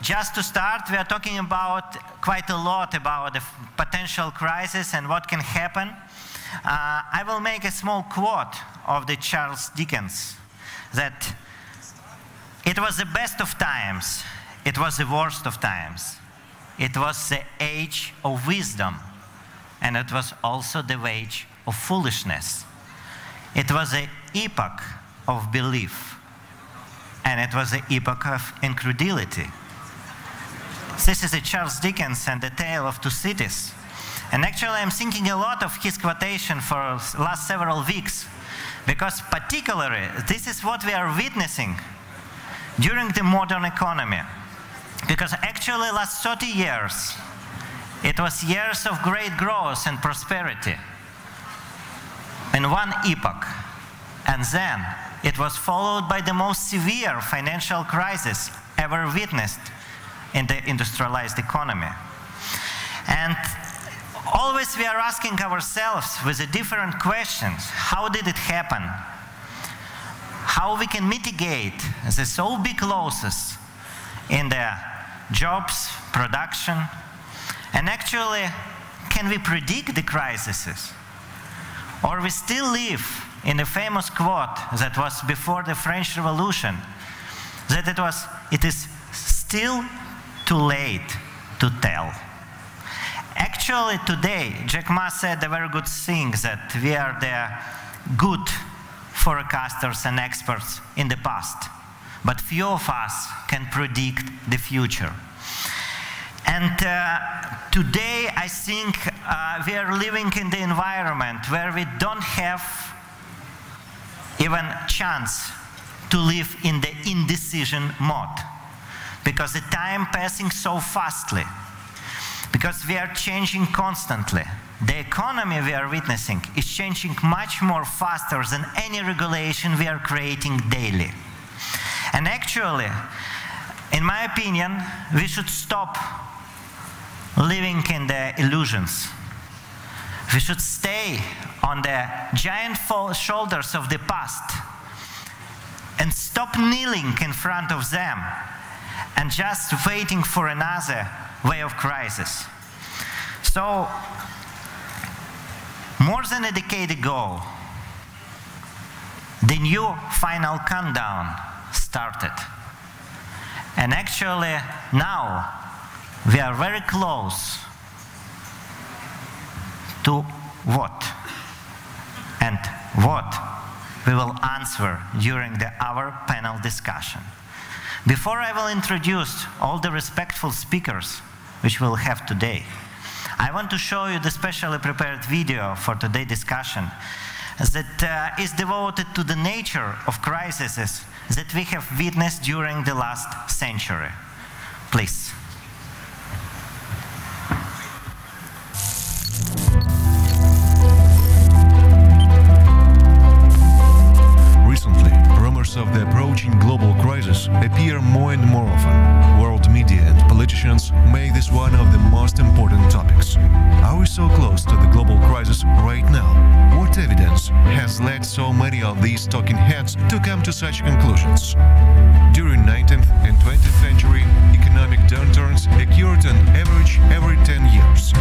just to start, we are talking about quite a lot about the potential crisis and what can happen. I will make a small quote of the Charles Dickens, that it was the best of times, it was the worst of times. It was the age of wisdom, and it was also the age of foolishness. It was the epoch of belief, and it was the epoch of incredulity. This is a Charles Dickens and the Tale of Two Cities. And actually I'm thinking a lot of his quotation for last several weeks, because particularly this is what we are witnessing during the modern economy. Because actually last 30 years, it was years of great growth and prosperity in one epoch. And then it was followed by the most severe financial crisis ever witnessed in the industrialized economy. And always we are asking ourselves with the different questions, how did it happen? How we can mitigate the so big losses in the jobs, production, and actually, can we predict the crises? Or we still live in the famous quote that was before the French Revolution, that it is still too late to tell. Actually, today, Jack Ma said a very good thing, that we are the good forecasters and experts in the past, but few of us can predict the future. And today, I think we are living in the environment where we don't have even chance to live in the indecision mode, because the time passing so fastly, because we are changing constantly. The economy we are witnessing is changing much more faster than any regulation we are creating daily. And actually, in my opinion, we should stop living in the illusions. We should stay on the giant shoulders of the past and stop kneeling in front of them and just waiting for another way of crisis. So, more than a decade ago, the new final countdown started. And actually, now, we are very close to what? And what we will answer during our panel discussion. Before I will introduce all the respectful speakers which we'll have today, I want to show you the specially prepared video for today's discussion that is devoted to the nature of crises that we have witnessed during the last century. Please. Recently, rumors of the approaching global crisis appear more and more often. World media and politicians make this one of the most important topics. Are we so close to the global crisis right now? What evidence has led so many of these talking heads to come to such conclusions? During 19th and 20th century, economic downturns occurred on average every 10 years.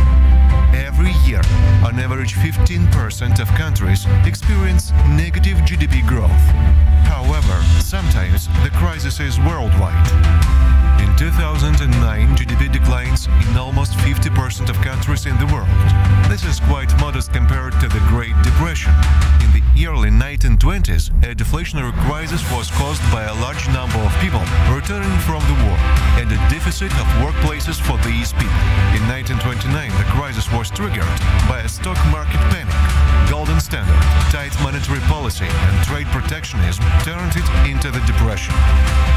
Every year, on average 15% of countries experience negative GDP growth. However, sometimes the crisis is worldwide. In 2009, GDP declines in almost 50% of countries in the world. This is quite modest compared to the Great Depression. In the early 1920s, a deflationary crisis was caused by a large number of people returning from the war and a deficit of workplaces for these people. In 1929, the crisis was triggered by a stock market panic. Golden standard, tight monetary policy and trade protectionism turned it into the Depression.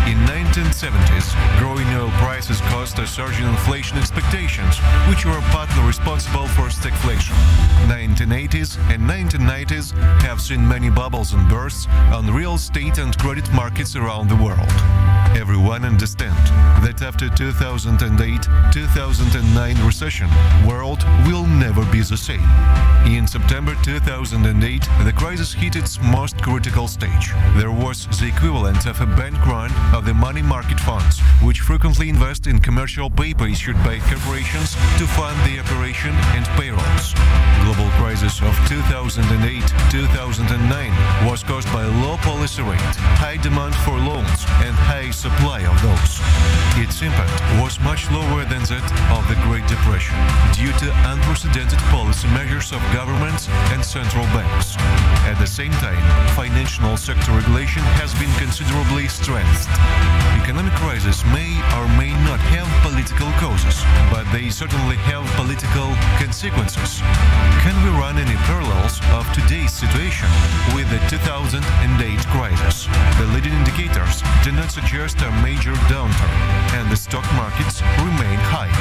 In 1970s, growing oil prices caused a surge in inflation expectations, which were partly responsible for stagflation. 1980s and 1990s have seen many bubbles and bursts on real estate and credit markets around the world. Everyone understands that after 2008-2009 recession, world will never be the same. In September 2008, the crisis hit its most critical stage. There was the equivalent of a bank run of the money market funds, which frequently invest in commercial paper issued by corporations to fund the operation and payrolls. Global crisis of 2008-2009 was caused by low policy rate, high demand for loans and high supply of those. Its impact was much lower than that of the Great Depression due to unprecedented policy measures of governments and central banks. At the same time, financial sector regulation has been considerably strengthened. Economic crises may or may not have political causes, but they certainly have political consequences. Can we run any parallels of today's situation with the 2008 crisis? The leading indicators do not suggest a major downturn, and the stock markets remain high.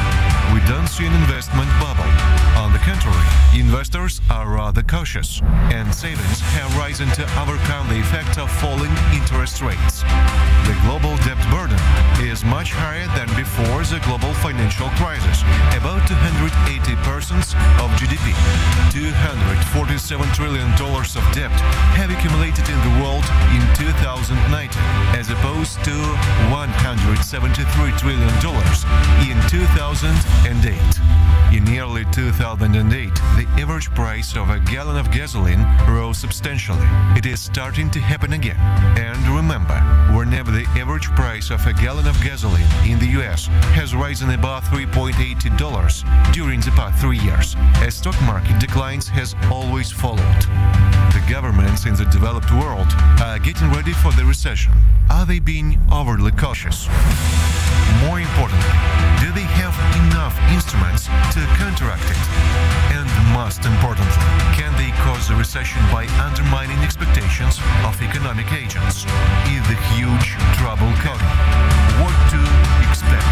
We don't see an investment bubble. On the contrary, investors are rather cautious, and savings have risen to overcome the effect of falling interest rates. The global debt burden is much higher than before the global financial crisis, about 280% of GDP. $247 trillion of debt have accumulated in the world in 2019, as opposed to $173 trillion in 2008. In early 2008, the average price of a gallon of gasoline rose substantially. It is starting to happen again. And remember, whenever the average price of a gallon of gasoline in the US has risen above $3.80 during the past 3 years, as stock market declines has always followed. The governments in the developed world are getting ready for the recession. Are they being overly cautious? More importantly, do they have enough instruments to counteract it? And most importantly, can they cause a recession by undermining expectations of economic agents? Is the huge trouble coming? What to expect?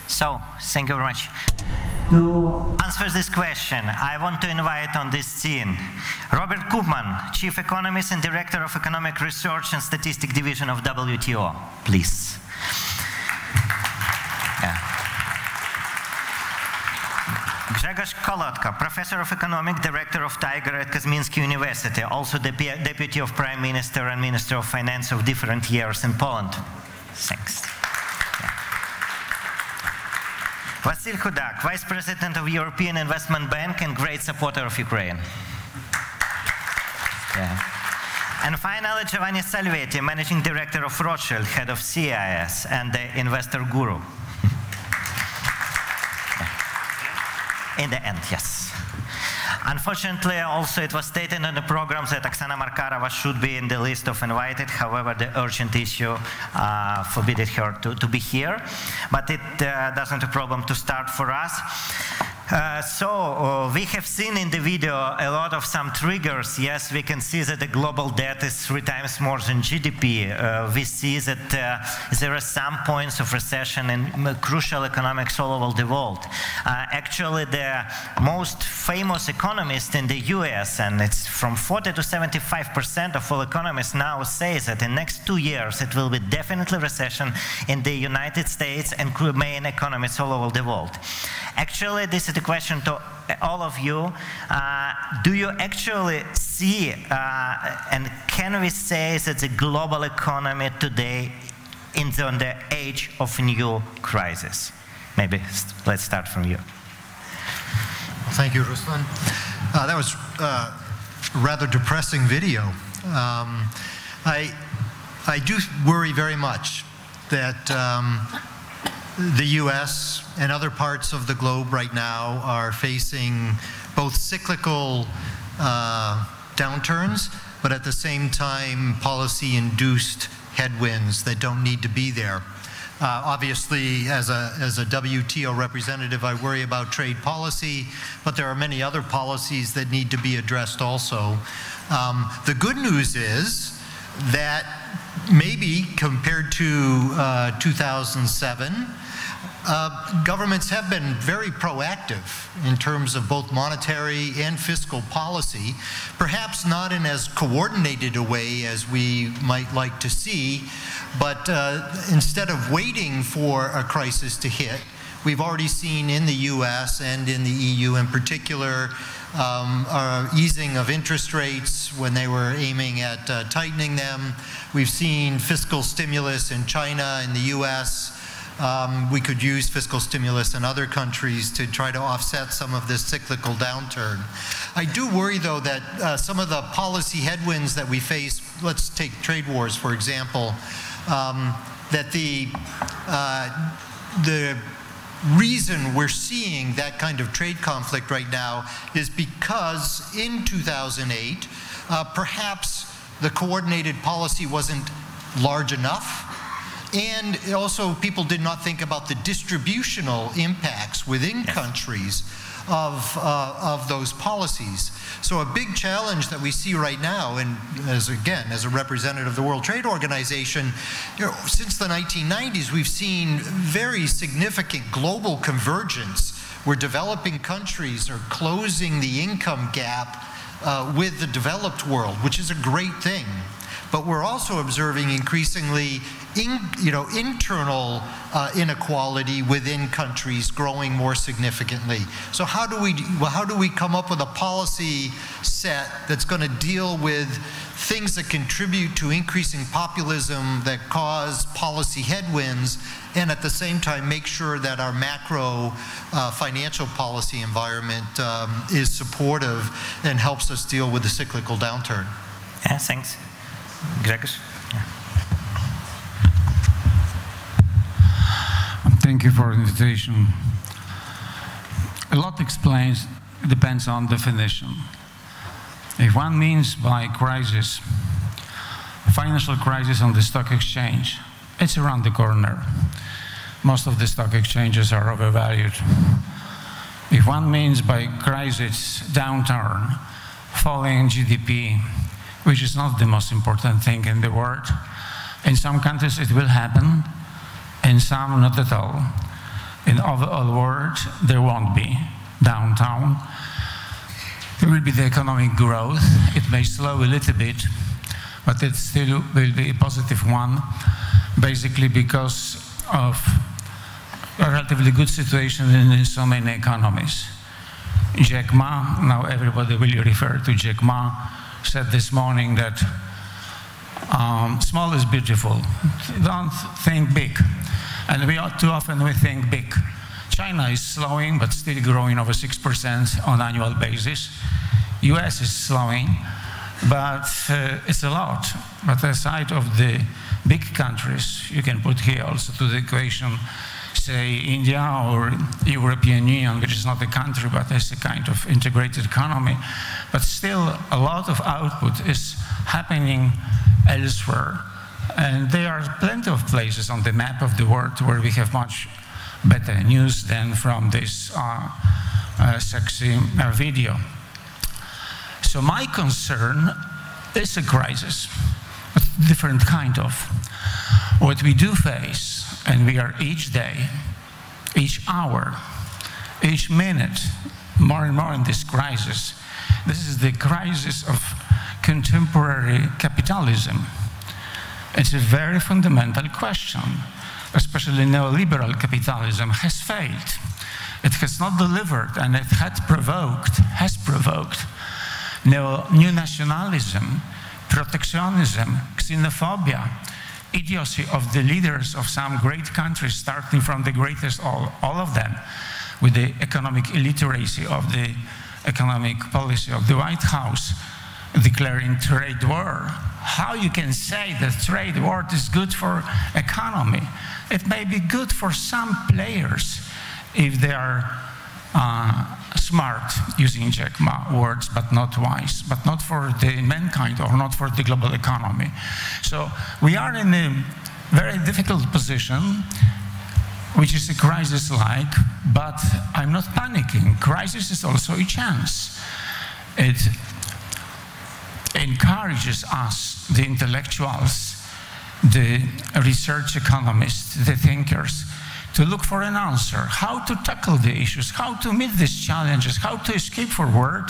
So, thank you very much. To answer this question, I want to invite on this scene Robert Koopman, Chief Economist and Director of Economic Research and Statistics Division of WTO. Please. Grzegorz Kolodko, Professor of Economics, Director of Tiger at Kozminski University, also the Deputy of Prime Minister and Minister of Finance of different years in Poland. Thanks. Vazil Hudak, Vice President of European Investment Bank and great supporter of Ukraine. And finally, Giovanni Salvetti, Managing Director of Rothschild, Head of CIS and the Investor Guru. In the end, yes. Unfortunately, also it was stated in the program that Oksana Markarova should be in the list of invited. However, the urgent issue forbade her to be here. But it doesn't a problem to start for us. We have seen in the video a lot of some triggers. Yes, we can see that the global debt is 3 times more than GDP. We see that there are some points of recession in crucial economics all over the world. Actually, the most famous economist in the US, and it's from 40 to 75% of all economists now say that in the next 2 years it will be definitely recession in the United States and main economies all over the world. Actually, this is the question to all of you. Do you actually see and can we say that the global economy today is on the edge of a new crisis? Maybe let's start from you. Well, thank you, Ruslan. That was a rather depressing video. I do worry very much that the US and other parts of the globe right now are facing both cyclical downturns, but at the same time policy-induced headwinds that don't need to be there. Obviously, as a WTO representative, I worry about trade policy, but there are many other policies that need to be addressed also. The good news is that maybe compared to 2007, governments have been very proactive in terms of both monetary and fiscal policy, perhaps not in as coordinated a way as we might like to see, but instead of waiting for a crisis to hit, we've already seen in the US and in the EU in particular easing of interest rates when they were aiming at tightening them. We've seen fiscal stimulus in China, in the US. We could use fiscal stimulus in other countries to try to offset some of this cyclical downturn. I do worry, though, that some of the policy headwinds that we face, let's take trade wars, for example, that the reason we're seeing that kind of trade conflict right now is because in 2008, perhaps the coordinated policy wasn't large enough. And also, people did not think about the distributional impacts within countries of those policies. So a big challenge that we see right now, and as a representative of the World Trade Organization, since the 1990s, we've seen very significant global convergence where developing countries are closing the income gap with the developed world, which is a great thing. But we're also observing increasingly internal inequality within countries growing more significantly. So how do we come up with a policy set that's going to deal with things that contribute to increasing populism that cause policy headwinds, and at the same time make sure that our macro financial policy environment is supportive and helps us deal with the cyclical downturn? Yeah, thanks. Grzegorz? Yeah. Thank you for the invitation. A lot depends on definition. If one means by crisis, financial crisis on the stock exchange, it's around the corner. Most of the stock exchanges are overvalued. If one means by crisis, downturn, falling GDP, which is not the most important thing in the world. In some countries it will happen, in some not at all. In the overall world there won't be downturn. There will be the economic growth. It may slow a little bit, but it still will be a positive one, basically because of a relatively good situation in so many economies. Jack Ma, now everybody will refer to Jack Ma, said this morning that small is beautiful. Don't think big. And too often we think big. China is slowing, but still growing over 6% on an annual basis. US is slowing, but it's a lot. But aside of the big countries, you can put here also to the equation, say India or European Union, which is not a country, but it's a kind of integrated economy. But still, a lot of output is happening elsewhere. And there are plenty of places on the map of the world where we have much better news than from this sexy video. So my concern is a crisis, a different kind of. What we do face, and we are each day, each hour, each minute, more and more in this crisis. This is the crisis of contemporary capitalism. It's a very fundamental question. Especially neoliberal capitalism has failed. It has not delivered, and it has provoked new nationalism, protectionism, xenophobia, idiocy of the leaders of some great countries, starting from the greatest, all of them, with the economic illiteracy of the economic policy of the White House, declaring trade war. How you can say that trade war is good for economy? It may be good for some players if they are smart, using Jack Ma words, but not wise, but not for the mankind or not for the global economy. So we are in a very difficult position, which is a crisis-like, but I'm not panicking. Crisis is also a chance. It encourages us, the intellectuals, the research economists, the thinkers, to look for an answer, how to tackle the issues, how to meet these challenges, how to escape forward,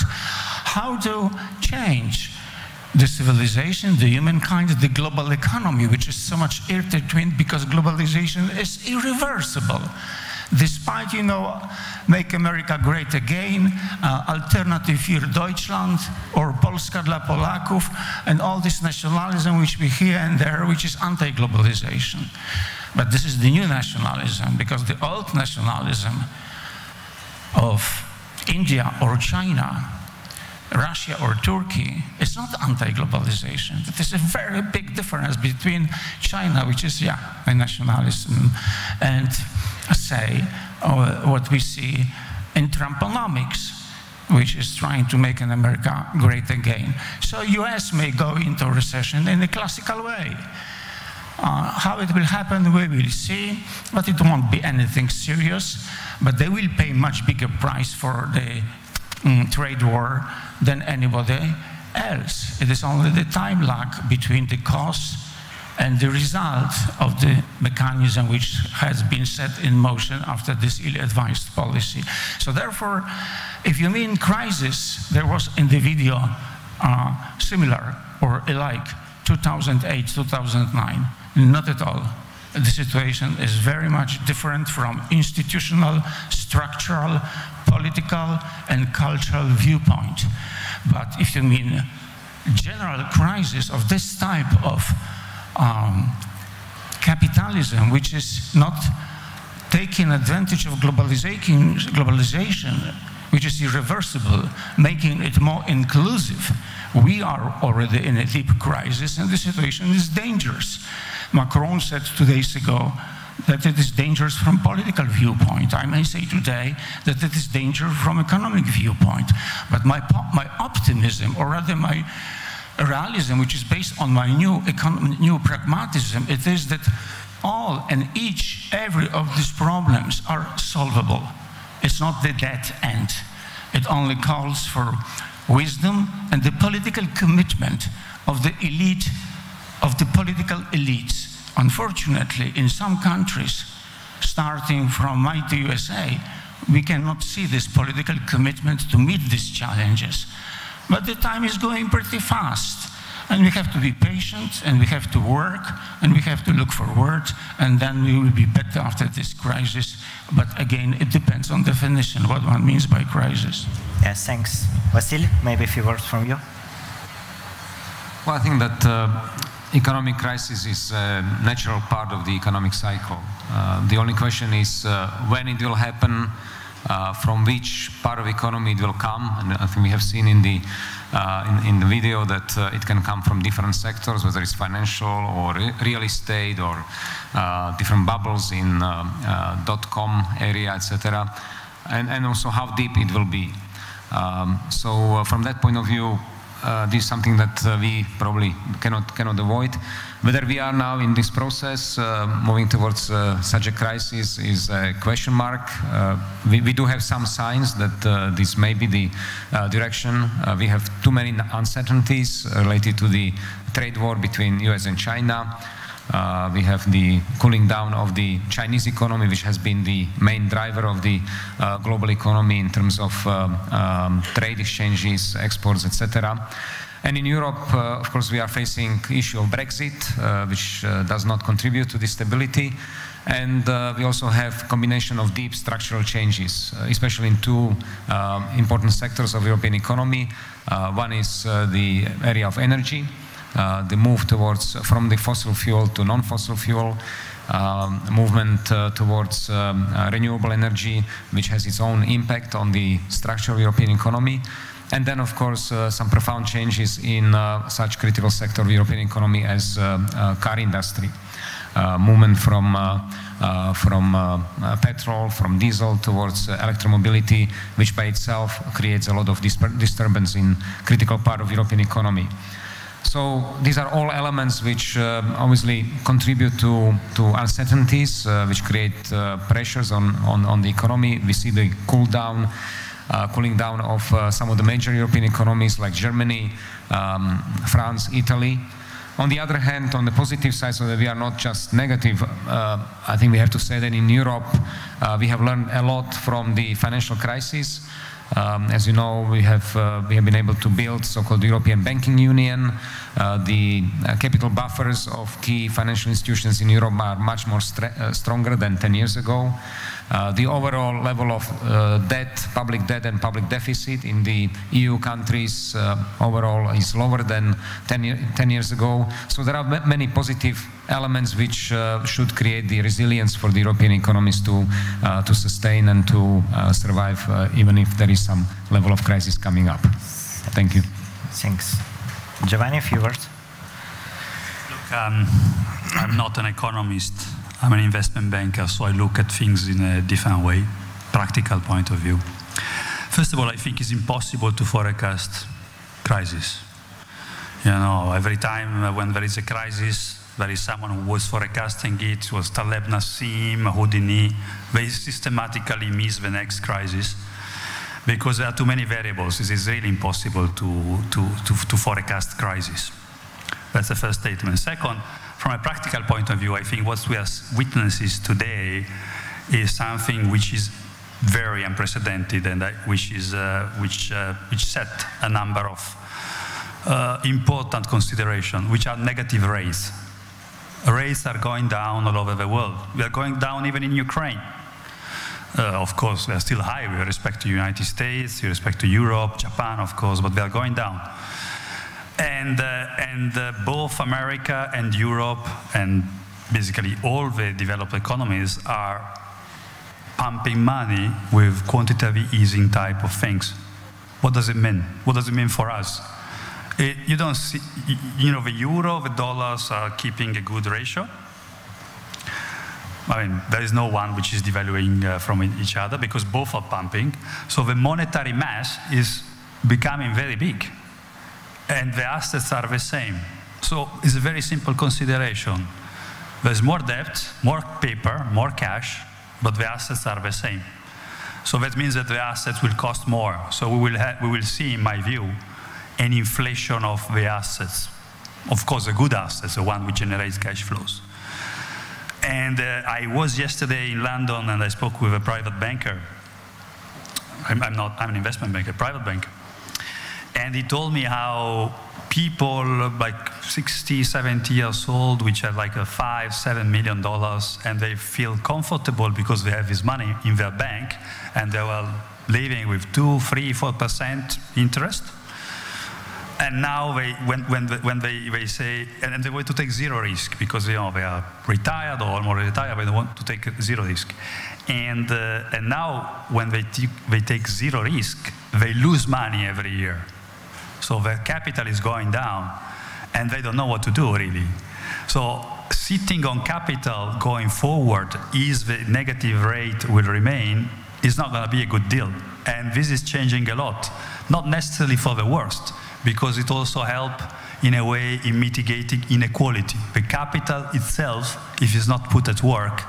how to change the civilization, the humankind, the global economy, which is so much intertwined because globalization is irreversible. Despite, you know, Make America Great Again, Alternative für Deutschland, or Polska dla Polaków, and all this nationalism which we hear and there, which is anti-globalization. But this is the new nationalism, because the old nationalism of India or China, Russia or Turkey is not anti-globalization. There is a very big difference between China, which is, yeah, a nationalism, and say what we see in Trumponomics, which is trying to make an America great again. So US may go into recession in a classical way. How it will happen, we will see, but it won't be anything serious. But they will pay much bigger price for the trade war than anybody else. It is only the time lag between the cost and the result of the mechanism which has been set in motion after this ill-advised policy. So therefore, if you mean crisis, there was in the video similar or alike 2008, 2009. Not at all. The situation is very much different from institutional, structural, political, and cultural viewpoint. But if you mean general crisis of this type of capitalism, which is not taking advantage of globalization, which is irreversible, making it more inclusive, we are already in a deep crisis, and the situation is dangerous. Macron said 2 days ago that it is dangerous from political viewpoint. I may say today that it is dangerous from economic viewpoint. But my optimism, or rather my realism, which is based on my new pragmatism, it is that all and every of these problems are solvable. It's not the dead end. It only calls for wisdom and the political commitment of the elite, of the political elites. Unfortunately, in some countries, starting from mighty USA, we cannot see this political commitment to meet these challenges. But the time is going pretty fast, and we have to be patient, and we have to work, and we have to look forward, and then we will be better after this crisis. But again, it depends on definition, what one means by crisis. Yes, thanks. Vazil, maybe a few words from you. Well, I think that economic crisis is a natural part of the economic cycle. The only question is when it will happen, from which part of the economy it will come. And I think we have seen in the video that it can come from different sectors, whether it's financial or real estate or different bubbles in .com area, etc. And also how deep it will be. So from that point of view, this is something that we probably cannot avoid. Whether we are now in this process moving towards such a crisis is a question mark. We do have some signs that this may be the direction. We have too many uncertainties related to the trade war between US and China. We have the cooling down of the Chinese economy, which has been the main driver of the global economy in terms of trade exchanges, exports, etc. And in Europe, of course, we are facing the issue of Brexit, which does not contribute to this stability. And we also have a combination of deep structural changes, especially in two important sectors of the European economy. One is the area of energy. The move towards from the fossil fuel to non-fossil fuel, movement towards renewable energy, which has its own impact on the structure of the European economy. And then, of course, some profound changes in such critical sector of the European economy as car industry. Movement from petrol, from diesel towards electromobility, which by itself creates a lot of disturbance in critical part of European economy. So these are all elements which obviously contribute to uncertainties, which create pressures on the economy. We see the cooling down of some of the major European economies like Germany, France, Italy. On the other hand, on the positive side, so that we are not just negative, I think we have to say that in Europe, we have learned a lot from the financial crisis. As you know, we have been able to build so-called European Banking Union. The capital buffers of key financial institutions in Europe are much more stronger than 10 years ago. The overall level of debt, public debt and public deficit in the EU countries overall is lower than 10 years ago. So there are many positive elements which should create the resilience for the European economies to sustain and to survive even if there is some level of crisis coming up. Thank you. Thanks. Giovanni, a few words. Look, I'm not an economist. I'm an investment banker, so I look at things in a different way, practical point of view. First of all, I think it's impossible to forecast crisis. You know, every time when there is a crisis, there is someone who was forecasting it, was Taleb Nassim, Houdini. They systematically miss the next crisis because there are too many variables. It is really impossible to forecast crisis. That's the first statement. Second, from a practical point of view, I think what we are witnessing today is something which is very unprecedented and which set a number of important considerations, which are negative rates. Rates are going down all over the world. We are going down even in Ukraine. Of course, they are still high with respect to the United States, with respect to Europe, Japan, of course, but they are going down. And both America and Europe and basically all the developed economies are pumping money with quantitative easing type of things. What does it mean? What does it mean for us? You don't see, you know, the euro, the dollars are keeping a good ratio. I mean, there is no one which is devaluing from each other because both are pumping. So the monetary mass is becoming very big. And the assets are the same. So it's a very simple consideration. There's more debt, more paper, more cash, but the assets are the same. So that means that the assets will cost more. So we will see, in my view, an inflation of the assets. Of course, the good assets, the one which generates cash flows. And I was yesterday in London and I spoke with a private banker. I'm an investment banker, private banker. And he told me how people like 60, 70 years old, which have like $5, $7 million, and they feel comfortable because they have this money in their bank, and they were living with 2, 3, 4% interest. And now when they say, and they want to take zero risk because they are retired or almost retired, but they want to take zero risk. And now when they take zero risk, they lose money every year. So their capital is going down, and they don't know what to do, really. So sitting on capital going forward, is the negative rate will remain, is not going to be a good deal. And this is changing a lot, not necessarily for the worst, because it also helps, in a way, in mitigating inequality. The capital itself, if it's not put at work,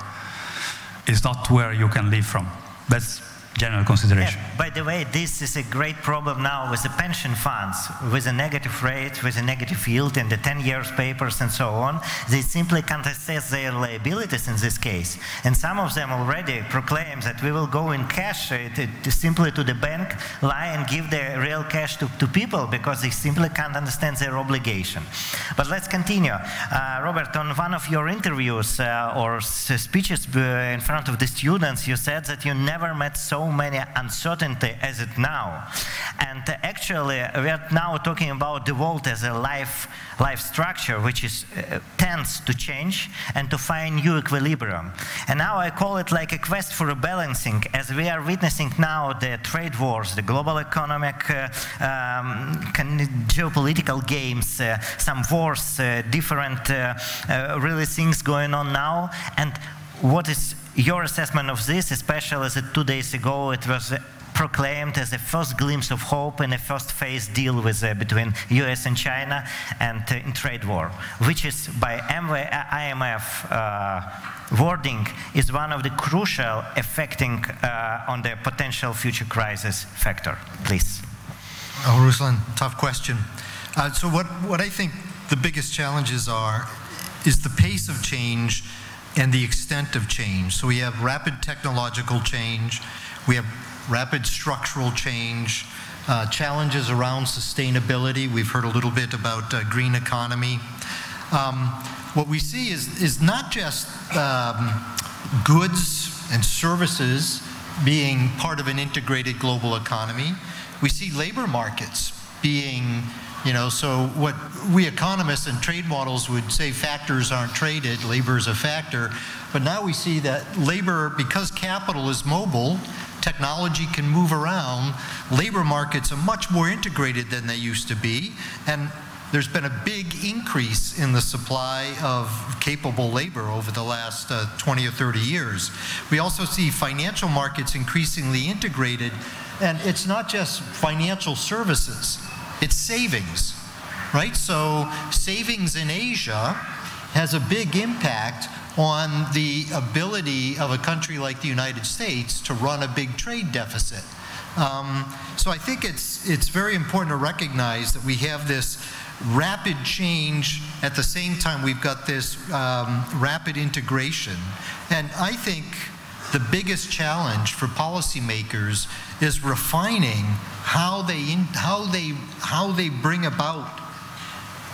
is not where you can live from. That's general consideration. Yeah, by the way, this is a great problem now with the pension funds, with a negative rate, with a negative yield in the 10 years papers and so on. They simply can't assess their liabilities in this case. And some of them already proclaim that we will go in cash simply to the bank, lie and give the real cash to people because they simply can't understand their obligation. But let's continue. Robert, on one of your interviews or speeches in front of the students, you said that you never met so many uncertainty as it now. And actually, we are now talking about the world as a life structure, which is tends to change and to find new equilibrium. And now I call it like a quest for a balancing, as we are witnessing now the trade wars, the global economic geopolitical games, some wars, different really things going on now. And what is your assessment of this, especially as 2 days ago it was proclaimed as a first glimpse of hope in a first phase deal with between US and China and in trade war, which is by IMF wording is one of the crucial affecting on the potential future crisis factor. Please. Oh, Ruslan, tough question. So what I think the biggest challenges is the pace of change and the extent of change. So we have rapid technological change, we have rapid structural change, challenges around sustainability. We've heard a little bit about green economy. What we see is not just goods and services being part of an integrated global economy. We see labor markets being, so what we economists and trade models would say factors aren't traded, labor is a factor, but now we see that labor, because capital is mobile, technology can move around, labor markets are much more integrated than they used to be, and there's been a big increase in the supply of capable labor over the last 20 or 30 years. We also see financial markets increasingly integrated, and it's not just financial services, it's savings, right? So savings in Asia has a big impact on the ability of a country like the United States to run a big trade deficit. So I think it's very important to recognize that we have this rapid change, at the same time we've got this rapid integration. And I think the biggest challenge for policymakers is refining how they bring about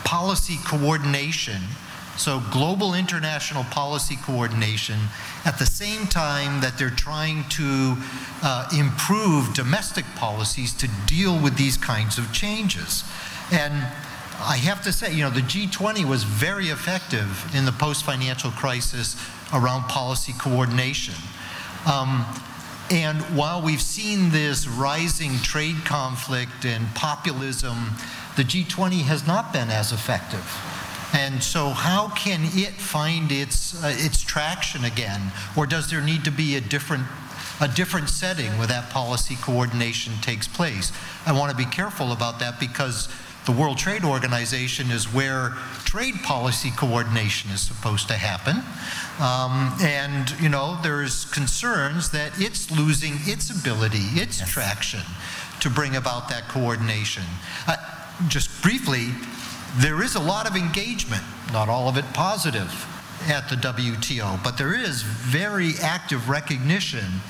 policy coordination, so global international policy coordination, at the same time that they're trying to improve domestic policies to deal with these kinds of changes. And I have to say, the G20 was very effective in the post-financial crisis around policy coordination. And while we've seen this rising trade conflict and populism, the G20 has not been as effective. And so how can it find its traction again? Or does there need to be a different setting where that policy coordination takes place? I want to be careful about that, because the World Trade Organization is where trade policy coordination is supposed to happen. And, there's concerns that it's losing its ability, its traction to bring about that coordination. Just briefly, there is a lot of engagement, not all of it positive, at the WTO, but there is very active recognition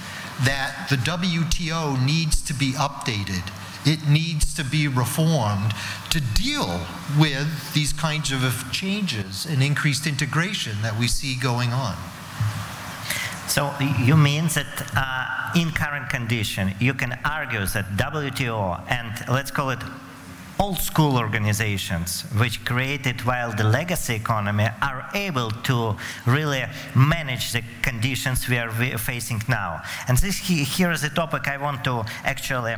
that the WTO needs to be updated. It needs to be reformed to deal with these kinds of changes and increased integration that we see going on. So you mean that in current condition, you can argue that WTO and, let's call it, old school organizations which created while the legacy economy are able to really manage the conditions we are facing now. And here is a topic I want to actually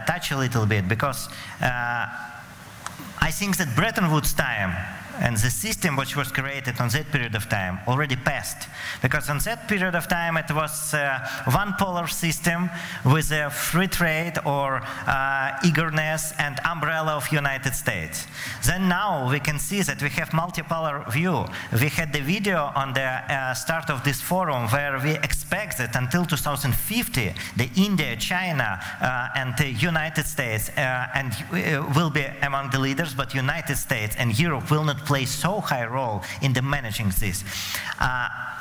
touch a little bit, because I think that Bretton Woods time and the system which was created on that period of time already passed. Because on that period of time it was one polar system with a free trade or eagerness and umbrella of United States. Then now we can see that we have multipolar view. We had the video on the start of this forum where we expect that until 2050 the India, China and the United States and will be among the leaders, but United States and Europe will not play so high role in the managing this.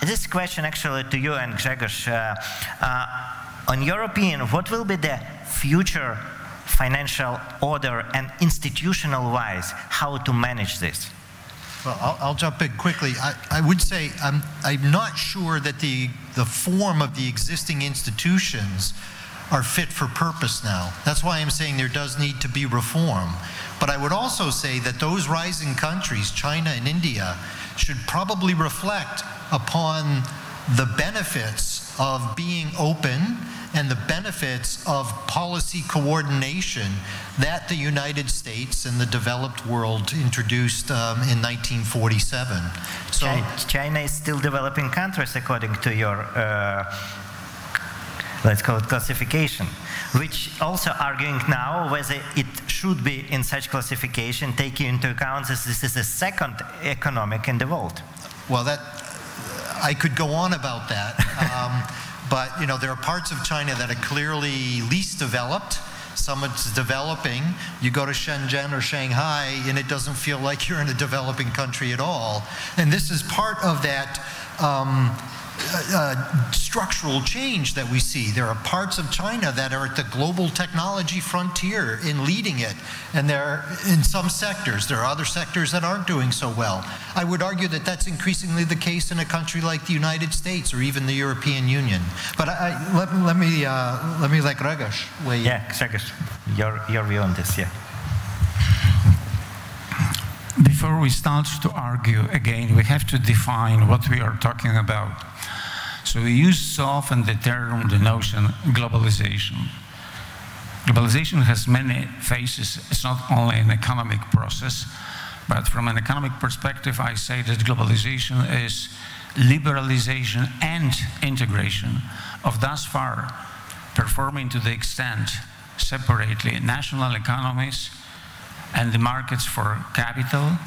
This question actually to you and Grzegorz. On your opinion, what will be the future financial order and institutional wise, how to manage this? Well, I'll jump in quickly. I would say I'm not sure that the form of the existing institutions are fit for purpose now. That's why I'm saying there does need to be reform. But I would also say that those rising countries, China and India, should probably reflect upon the benefits of being open and the benefits of policy coordination that the United States and the developed world introduced in 1947. So China is still developing countries according to your let's call it classification, which also arguing now whether it should be in such classification, taking into account that this is the second economic in the world. Well, I could go on about that, but there are parts of China that are clearly least developed. Some it's developing. You go to Shenzhen or Shanghai, and it doesn't feel like you're in a developing country at all. And this is part of that structural change that we see. There are parts of China that are at the global technology frontier in leading it, and they're in some sectors. There are other sectors that aren't doing so well. I would argue that that's increasingly the case in a country like the United States or even the European Union. But let me let Grzegorz weigh in. Yeah, Grzegorz, your view on this, yeah. Before we start to argue again, we have to define what we are talking about. So we use so often the term, the notion, globalization. Globalization has many faces. It's not only an economic process, but from an economic perspective, I say that globalization is liberalization and integration of thus far performing to the extent separately national economies and the markets for capital,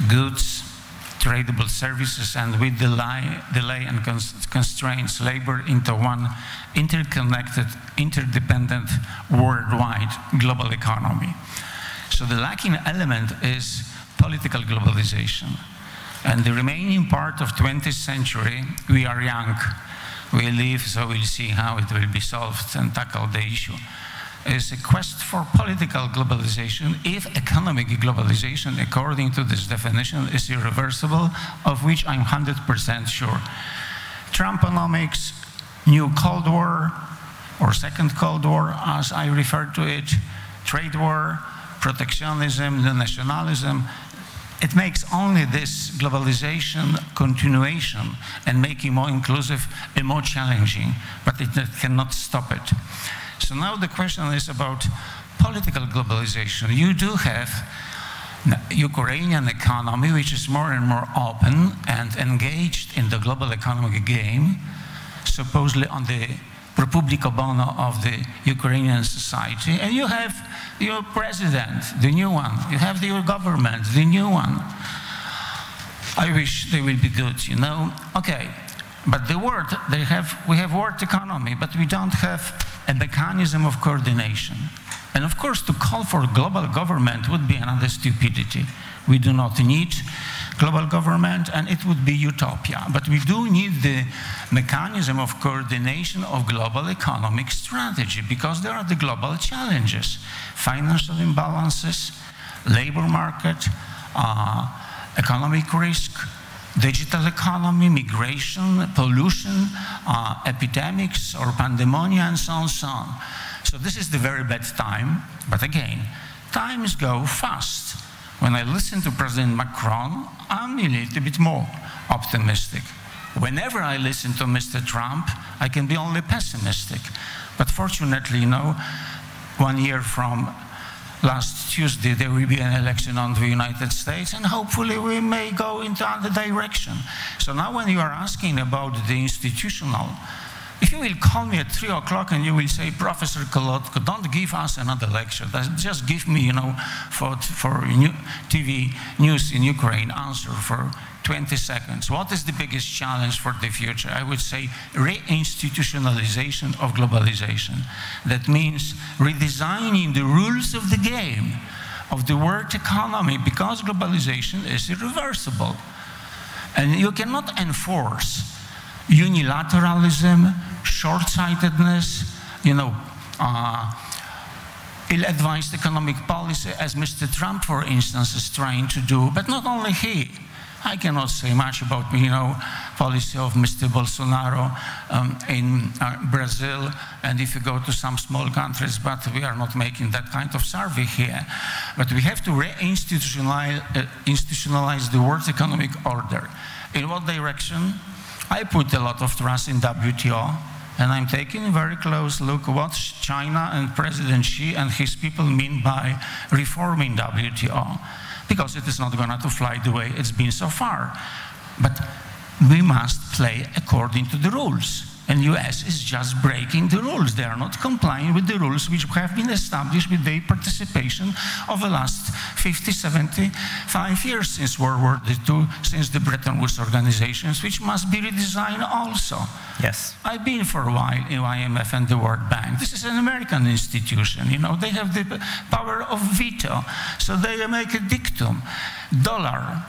goods, tradable services, and with delay and constraints labor into one interconnected, interdependent, worldwide global economy. So the lacking element is political globalization. And the remaining part of 20th century, we are young. We live, so we'll see how it will be solved and tackle the issue. Is a quest for political globalization if economic globalization, according to this definition, is irreversible, of which I'm 100% sure. Trumponomics, new Cold War, or second Cold War, as I refer to it, trade war, protectionism, nationalism, it makes only this globalization continuation and making more inclusive and more challenging, but it cannot stop it. So now the question is about political globalization. You do have Ukrainian economy, which is more and more open and engaged in the global economic game, supposedly on the pro publico bono of the Ukrainian society. And you have your president, the new one. You have your government, the new one. I wish they will be good, you know. Okay, but the word, we have world economy, but we don't have a mechanism of coordination. And of course, to call for global government would be another stupidity. We do not need global government, and it would be utopia. But we do need the mechanism of coordination of global economic strategy, because there are the global challenges: financial imbalances, labor market, economic risk, digital economy, migration, pollution, epidemics or pandemia, and so on and so on. So this is the very bad time, but again, times go fast. When I listen to President Macron, I'm a little bit more optimistic. Whenever I listen to Mr. Trump, I can be only pessimistic. But fortunately, you know, 1 year from last Tuesday, there will be an election on the United States, and hopefully we may go into other direction. So now when you are asking about the institutional, if you will call me at 3 o'clock and you will say, Professor Kolodko, don't give us another lecture. Just give me, you know, for TV news in Ukraine, answer for 20 seconds. What is the biggest challenge for the future? I would say reinstitutionalization of globalization. That means redesigning the rules of the game of the world economy, because globalization is irreversible. And you cannot enforce unilateralism, short-sightedness, you know, ill-advised economic policy, as Mr. Trump, for instance, is trying to do. But not only he. I cannot say much about, you know, policy of Mr. Bolsonaro in Brazil, and if you go to some small countries, but we are not making that kind of survey here. But we have to institutionalize the world's economic order. In what direction? I put a lot of trust in WTO, and I'm taking a very close look at what China and President Xi and his people mean by reforming WTO, because it is not going to fly the way it's been so far. But we must play according to the rules. And US is just breaking the rules. They are not complying with the rules which have been established with their participation over the last 50, 75 years since World War II, since the Bretton Woods organizations, which must be redesigned also. Yes. I've been for a while in IMF and the World Bank. This is an American institution, you know, they have the power of veto. So they make a dictum. Dollar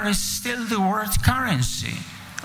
is still the world currency.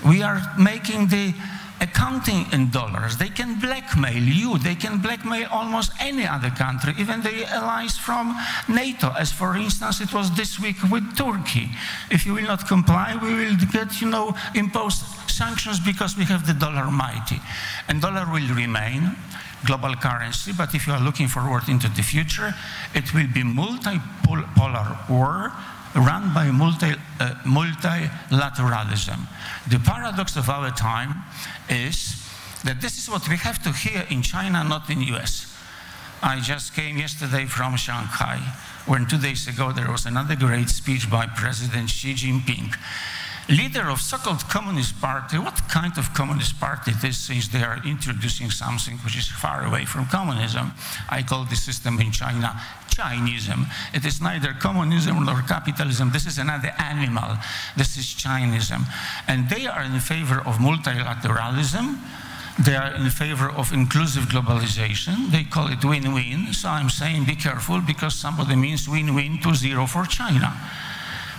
We are making the accounting in dollars. They can blackmail you. They can blackmail almost any other country, even the allies from NATO, as for instance it was this week with Turkey. If you will not comply, we will get, you know, imposed sanctions because we have the dollar mighty. And dollar will remain global currency, but if you are looking forward into the future, it will be multipolar war run by multilateralism. The paradox of our time is that this is what we have to hear in China, not in US. I just came yesterday from Shanghai, when 2 days ago there was another great speech by President Xi Jinping, leader of so-called Communist Party. What kind of Communist Party it is, since they are introducing something which is far away from communism? I call the system in China Chinism. It is neither communism nor capitalism. This is another animal. This is Chinism. And they are in favor of multilateralism. They are in favor of inclusive globalization. They call it win-win. So I'm saying be careful, because somebody means win-win 2-0 for China.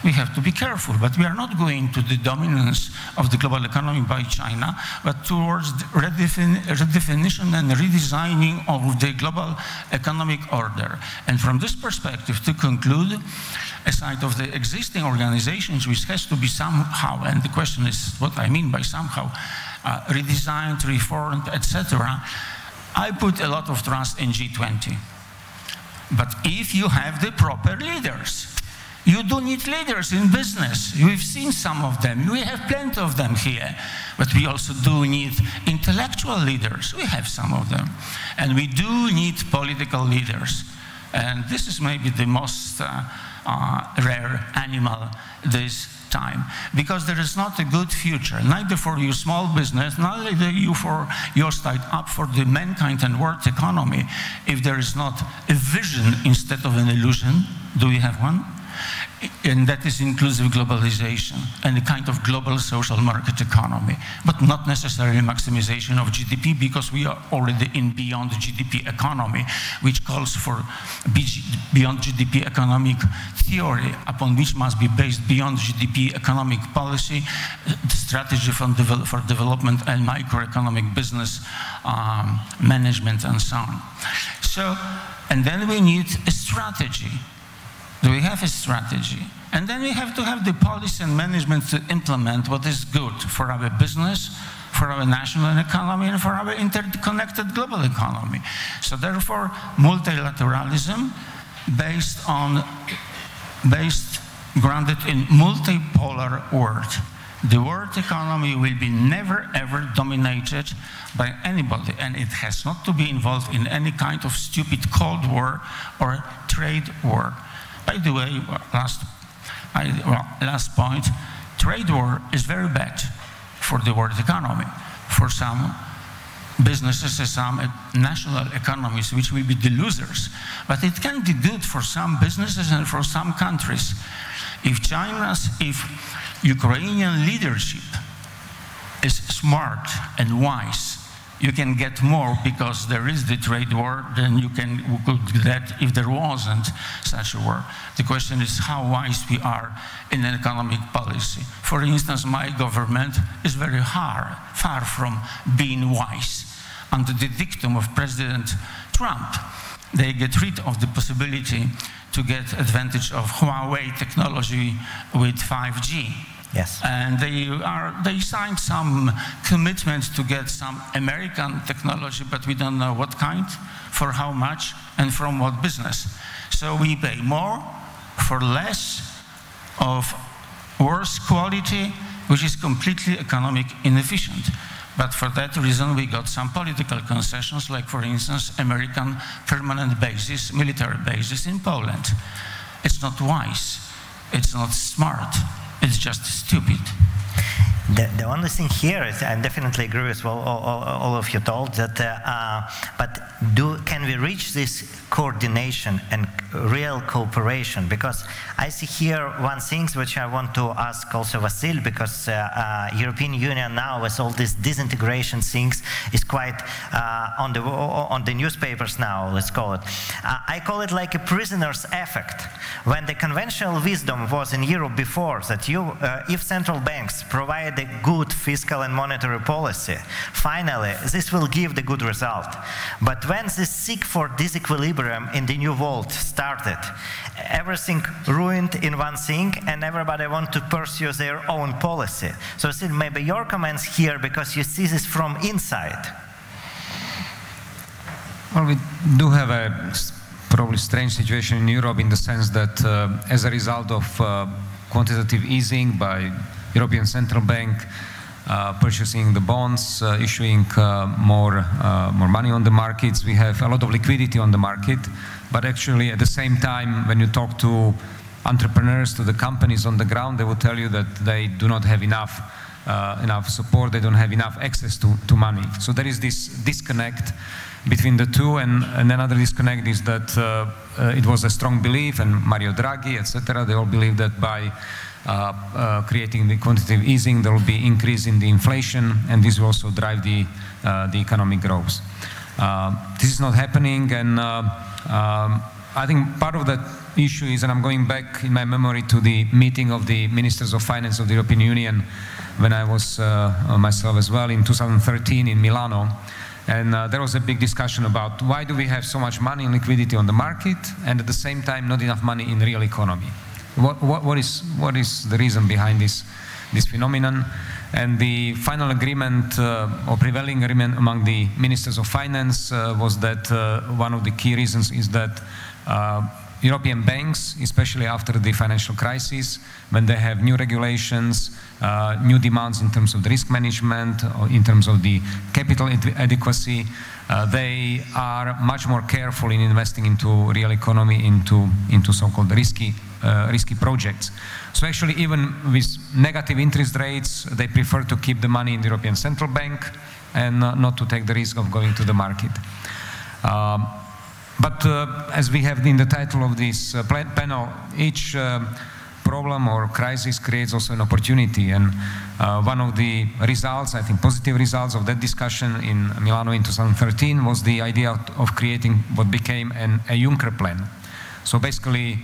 We have to be careful, but we are not going to the dominance of the global economy by China, but towards the redefinition and redesigning of the global economic order. And from this perspective, to conclude, aside of the existing organizations, which has to be somehow, and the question is what I mean by somehow, redesigned, reformed, etc., I put a lot of trust in G20. But if you have the proper leaders, you do need leaders in business. We've seen some of them. We have plenty of them here. But we also do need intellectual leaders. We have some of them. And we do need political leaders. And this is maybe the most rare animal this time. Because there is not a good future, neither for your small business, neither you for your startup, for the mankind and world economy, if there is not a vision instead of an illusion. Do we have one? And that is inclusive globalization and a kind of global social market economy, but not necessarily maximization of GDP, because we are already in beyond GDP economy, which calls for beyond GDP economic theory, upon which must be based beyond GDP economic policy, strategy for development and microeconomic business management and so on. So, and then we need a strategy. Do we have a strategy? And then we have to have the policy and management to implement what is good for our business, for our national economy, and for our interconnected global economy. So therefore, multilateralism grounded in multipolar world. The world economy will be never ever dominated by anybody, and it has not to be involved in any kind of stupid Cold War or trade war. By the way, last point, trade war is very bad for the world economy, for some businesses and some national economies, which will be the losers. But it can be good for some businesses and for some countries. If Ukrainian leadership is smart and wise, you can get more because there is the trade war than you could get if there wasn't such a war. The question is how wise we are in an economic policy. For instance, my government is very far from being wise. Under the dictum of President Trump, they get rid of the possibility to get advantage of Huawei technology with 5G. Yes. And they signed some commitments to get some American technology, but we don't know what kind, for how much, and from what business. So we pay more for less of worse quality, which is completely economic inefficient. But for that reason, we got some political concessions, like, for instance, American permanent bases, military bases in Poland. It's not wise. It's not smart. It's just stupid. The only thing here is, I definitely agree with what all of you told, that, but can we reach this coordination and real cooperation? Because I see here one thing which I want to ask also Vazil, because European Union now with all these disintegration things is quite on the newspapers now, let's call it. I call it like a prisoner's effect. When the conventional wisdom was in Europe before, that if central banks provide a good fiscal and monetary policy, finally this will give the good result. But when this seek for disequilibrium in the new world started, everything ruined in one thing, and everybody want to pursue their own policy. So Sid, maybe your comments here, because you see this from inside. Well, we do have a probably strange situation in Europe in the sense that as a result of quantitative easing by European Central Bank, purchasing the bonds, issuing more money on the markets, we have a lot of liquidity on the market. But actually, at the same time, when you talk to entrepreneurs, to the companies on the ground, they will tell you that they do not have enough support, they don't have enough access to money. So there is this disconnect between the two, and another disconnect is that it was a strong belief, and Mario Draghi, etc., they all believe that by creating the quantitative easing, there will be increase in the inflation, and this will also drive the economic growth. This is not happening, and I think part of that issue is, and I'm going back in my memory to the meeting of the ministers of finance of the European Union when I was myself as well in 2013 in Milano. And there was a big discussion about why do we have so much money and liquidity on the market and at the same time not enough money in the real economy? What is the reason behind this phenomenon? And the final agreement or prevailing agreement among the ministers of finance was that one of the key reasons is that European banks, especially after the financial crisis, when they have new regulations, new demands in terms of the risk management, or in terms of the capital adequacy, they are much more careful in investing into real economy, into so-called risky projects. So actually, even with negative interest rates, they prefer to keep the money in the European Central Bank and not to take the risk of going to the market. But as we have in the title of this panel, each problem or crisis creates also an opportunity. And one of the results, I think positive results of that discussion in Milano in 2013 was the idea of creating what became a Juncker plan. So basically,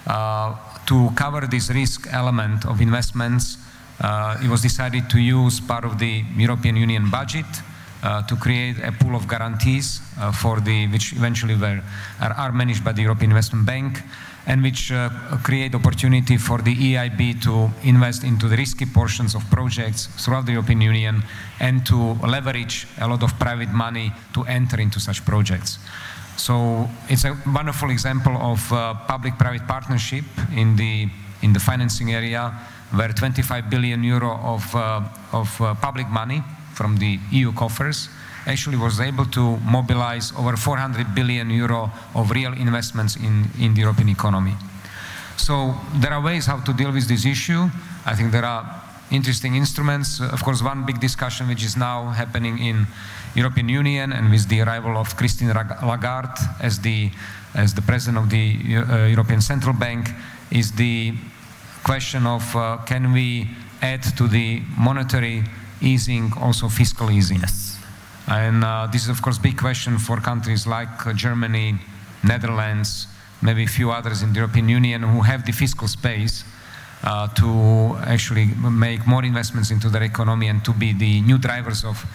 to cover this risk element of investments, it was decided to use part of the European Union budget to create a pool of guarantees which eventually are managed by the European Investment Bank, and which create opportunity for the EIB to invest into the risky portions of projects throughout the European Union and to leverage a lot of private money to enter into such projects. So it's a wonderful example of public-private partnership in the financing area, where 25 billion euro of public money from the EU coffers actually was able to mobilize over 400 billion euro of real investments in the European economy. So there are ways how to deal with this issue. I think there are interesting instruments. Of course, one big discussion which is now happening in European Union, and with the arrival of Christine Lagarde as the president of the European Central Bank, is the question of can we add to the monetary easing also fiscal easing? Yes. And this is of course a big question for countries like Germany, Netherlands, maybe a few others in the European Union who have the fiscal space to actually make more investments into their economy and to be the new drivers of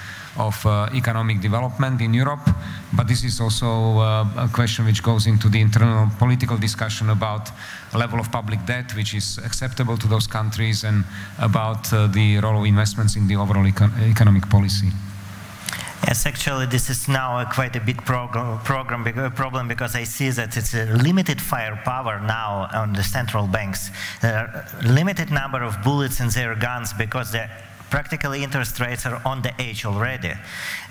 economic development in Europe. But this is also a question which goes into the internal political discussion about a level of public debt which is acceptable to those countries, and about the role of investments in the overall economic policy. Yes, actually, this is now quite a big problem, because I see that it's a limited firepower now on the central banks. There are a limited number of bullets in their guns, because the Practically, interest rates are on the edge already.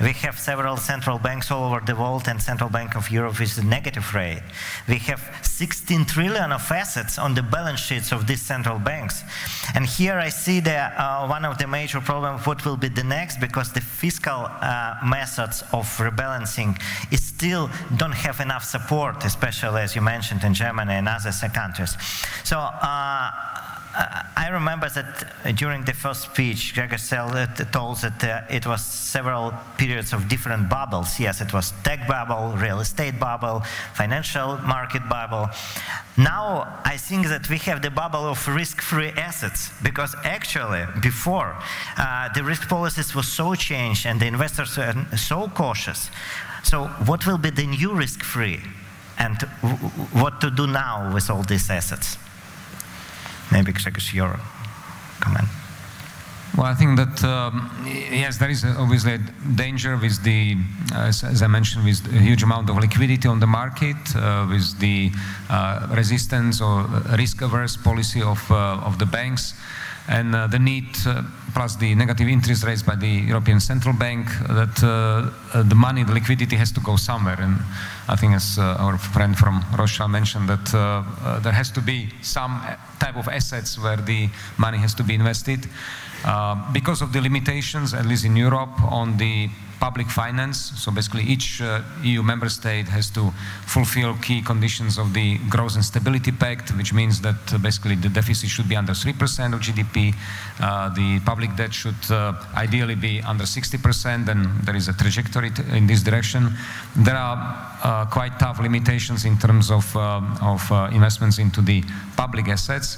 We have several central banks all over the world, and Central Bank of Europe is a negative rate. We have 16 trillion of assets on the balance sheets of these central banks. And here I see one of the major problems, what will be the next, because the fiscal methods of rebalancing is still don't have enough support, especially as you mentioned in Germany and other countries. So I remember that during the first speech, Grzegorz told that it was several periods of different bubbles. Yes, it was tech bubble, real estate bubble, financial market bubble. Now I think that we have the bubble of risk-free assets, because actually before the risk policies were so changed and the investors were so cautious. So what will be the new risk-free, and what to do now with all these assets? Maybe Grzegorz, your comment. Well, I think that, yes, there is obviously a danger with the, as I mentioned, with a huge amount of liquidity on the market, with the resistance or risk-averse policy of the banks, and the need, plus the negative interest rates by the European Central Bank, that the money, the liquidity has to go somewhere. And I think, as our friend from Rothschild mentioned, that there has to be some type of assets where the money has to be invested. Because of the limitations, at least in Europe, on the public finance, so basically each EU member state has to fulfill key conditions of the Growth and Stability Pact, which means that basically the deficit should be under 3% of GDP, the public debt should ideally be under 60%, and there is a trajectory in this direction. There are quite tough limitations in terms of investments into the public assets.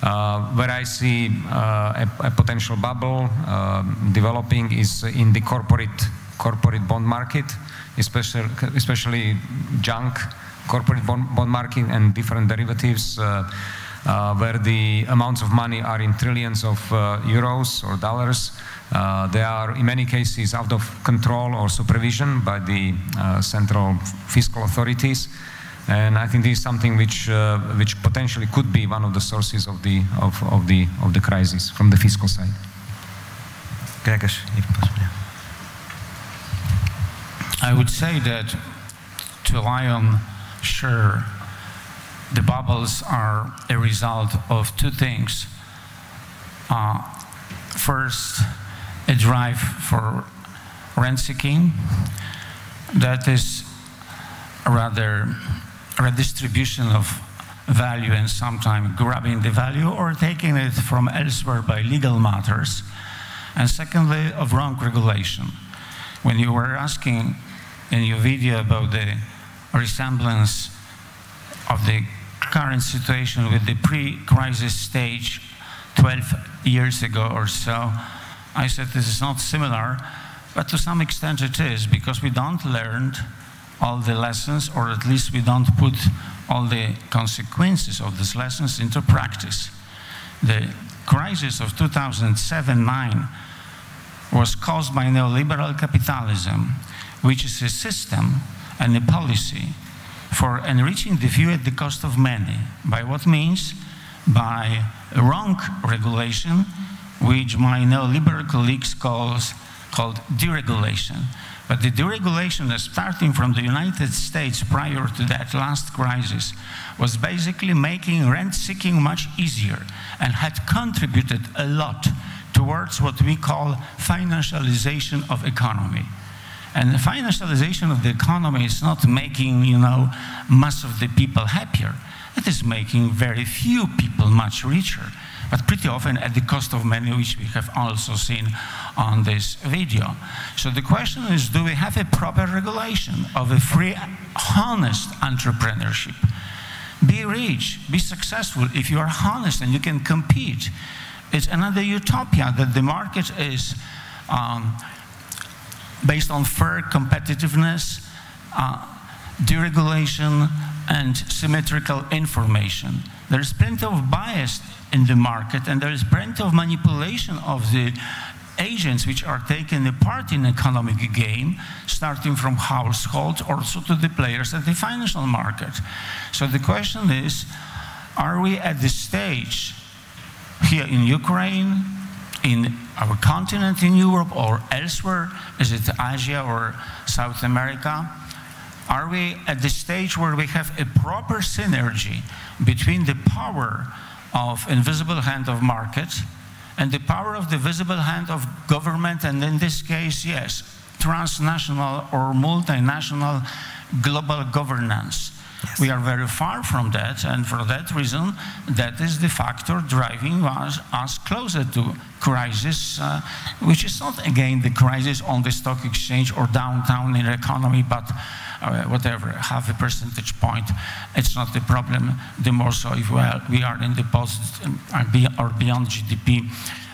Where I see a potential bubble developing is in the corporate bond market, especially junk corporate bond market and different derivatives, where the amounts of money are in trillions of euros or dollars. They are in many cases out of control or supervision by the central fiscal authorities. And I think this is something which potentially could be one of the sources of the crisis from the fiscal side. Grzegorz, if possible. I would say that to Lion, sure, the bubbles are a result of two things. First, a drive for rent-seeking, that is rather redistribution of value and sometimes grabbing the value or taking it from elsewhere by legal matters. And secondly, of wrong regulation. When you were asking in your video about the resemblance of the current situation with the pre-crisis stage 12 years ago or so, I said this is not similar, but to some extent it is, because we don't learn all the lessons, or at least we don't put all the consequences of these lessons into practice. The crisis of 2007-9 was caused by neoliberal capitalism, which is a system and a policy for enriching the few at the cost of many. By what means? By wrong regulation, which my neoliberal colleagues called deregulation. But the deregulation, starting from the United States prior to that last crisis, was basically making rent-seeking much easier and had contributed a lot towards what we call financialization of economy. And the financialization of the economy is not making, mass of the people happier. It is making very few people much richer, but pretty often at the cost of many, which we have also seen on this video. So the question is, do we have a proper regulation of a free, honest entrepreneurship? Be rich, be successful if you are honest and you can compete. It's another utopia that the market is based on fair competitiveness, deregulation, and symmetrical information. There is plenty of bias in the market, and there is plenty of manipulation of the agents which are taking a part in the economic game, starting from households also to the players at the financial market. So the question is, are we at the stage here in Ukraine, in our continent, in Europe, or elsewhere? Is it Asia or South America? Are we at the stage where we have a proper synergy between the power of invisible hand of markets and the power of the visible hand of government, and in this case, yes, transnational or multinational global governance? Yes. We are very far from that, and for that reason, that is the factor driving us closer to crisis, which is not, again, the crisis on the stock exchange or downtown in the economy, but whatever, half a percentage point. It's not the problem, the more so if we are in the post or beyond GDP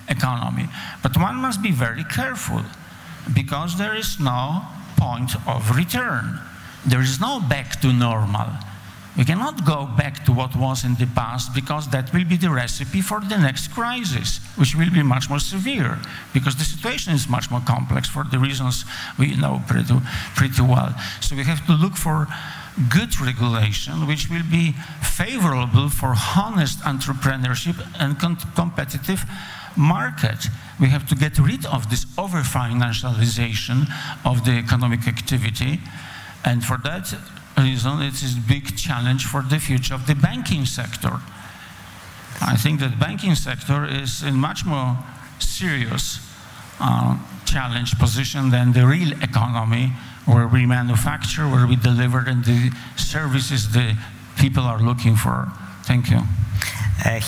economy. But one must be very careful, because there is no point of return. There is no back to normal. We cannot go back to what was in the past, because that will be the recipe for the next crisis, which will be much more severe, because the situation is much more complex for the reasons we know pretty well. So we have to look for good regulation, which will be favorable for honest entrepreneurship and competitive market. We have to get rid of this over-financialization of the economic activity. And for that reason, it is a big challenge for the future of the banking sector. I think that banking sector is in much more serious challenge position than the real economy, where we manufacture, where we deliver, and the services the people are looking for. Thank you.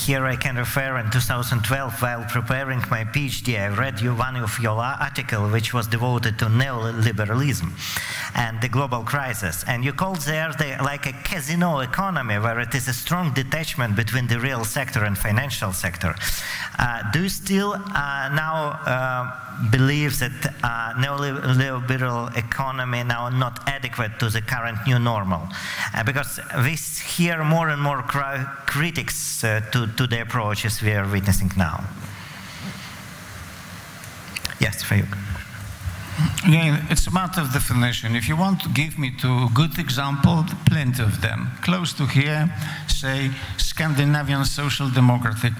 Here I can refer in 2012, while preparing my PhD, I read one of your article which was devoted to neoliberalism and the global crisis. And you called there like a casino economy, where it is a strong detachment between the real sector and financial sector. Do you still now believe that neoliberal economy now not adequate to the current new normal? Because we hear more and more critics to the approaches we are witnessing now. Yes, for you. Again, it's a matter of definition. If you want to give me two good examples, plenty of them. Close to here, say, Scandinavian social democratic,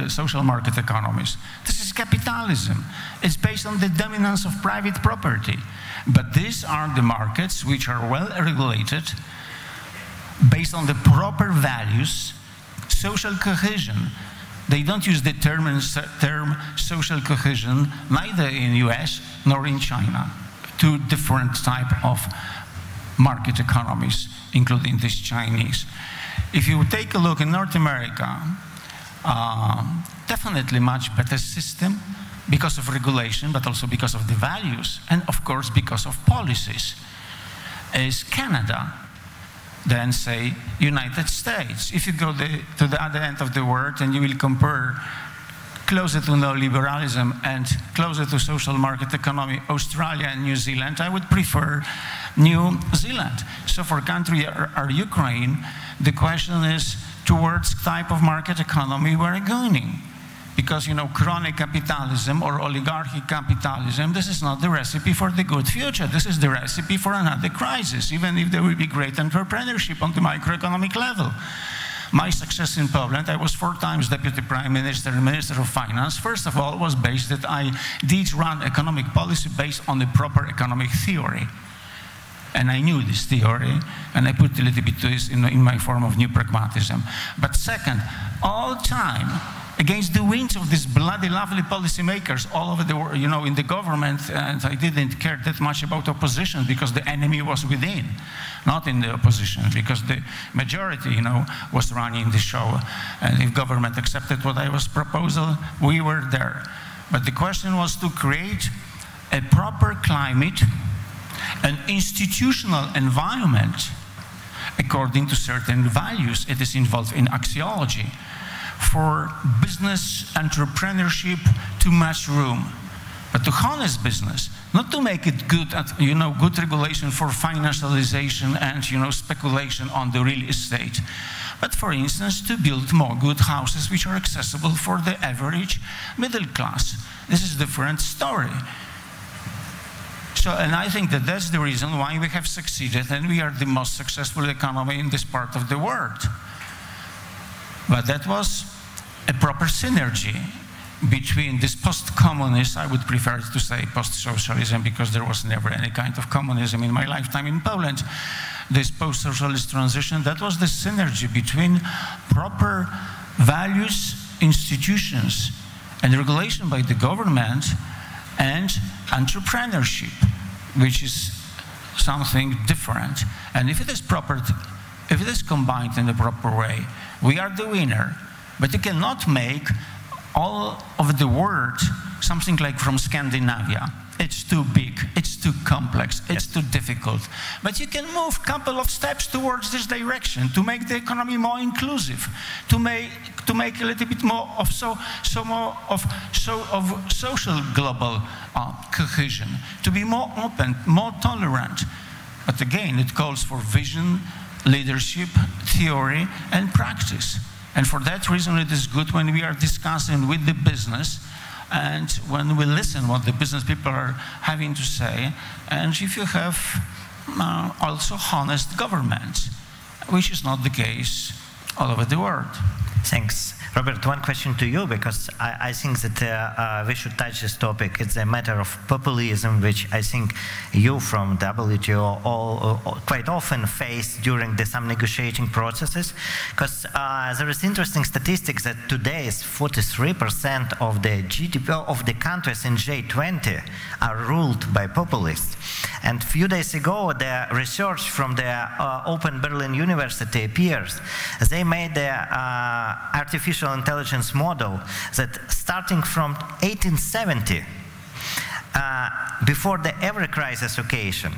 social market economies. This is capitalism. It's based on the dominance of private property. But these are the markets which are well regulated, based on the proper values, social cohesion. They don't use the term social cohesion, neither in US nor in China. Two different type of market economies, including this Chinese. If you take a look in North America, definitely much better system because of regulation, but also because of the values, and of course because of policies, is Canada than, say, United States. If you go to the other end of the world and you will compare closer to neoliberalism and closer to social market economy, Australia and New Zealand, I would prefer New Zealand. So for country or Ukraine, the question is towards type of market economy we're going. Because, you know, chronic capitalism or oligarchic capitalism, this is not the recipe for the good future. This is the recipe for another crisis, even if there will be great entrepreneurship on the microeconomic level. My success in Poland, I was 4 times Deputy Prime Minister and Minister of Finance. First of all, was based that I did run economic policy based on the proper economic theory. And I knew this theory, and I put a little bit to this in my form of new pragmatism. But second, all time, against the winds of these bloody lovely policymakers all over the world, you know, in the government, and I didn't care that much about opposition because the enemy was within, not in the opposition, because the majority, you know, was running the show. And if government accepted what I was proposing, we were there. But the question was to create a proper climate, an institutional environment according to certain values. It is involved in axiology, for business entrepreneurship to mushroom, but to harness business, not to make it good at, you know, good regulation for financialization and, you know, speculation on the real estate, but for instance to build more good houses which are accessible for the average middle class. This is a different story. So, and I think that that's the reason why we have succeeded and we are the most successful economy in this part of the world. But that was a proper synergy between this post-communist, I would prefer to say post-socialism because there was never any kind of communism in my lifetime in Poland, this post-socialist transition, that was the synergy between proper values, institutions, and regulation by the government and entrepreneurship, which is something different. And if it is if it is combined in the proper way, we are the winner. But you cannot make all of the world something like from Scandinavia. It's too big, it's too complex, it's too difficult. But you can move a couple of steps towards this direction to make the economy more inclusive, to make a little bit more of social global cohesion, to be more open, more tolerant. But again, it calls for vision, leadership, theory, and practice. And for that reason, it is good when we are discussing with the business and when we listen what the business people are having to say, and if you have also honest governments, which is not the case all over the world. Thanks. Robert, one question to you, because I think that we should touch this topic. It's a matter of populism, which I think you from WTO quite often face during some negotiating processes, because there is interesting statistics that today is 43% of the GDP of the countries in G20 are ruled by populists. And a few days ago, the research from the Open Berlin University appears. They made the artificial intelligence model that starting from 1870, before the every crisis occasion,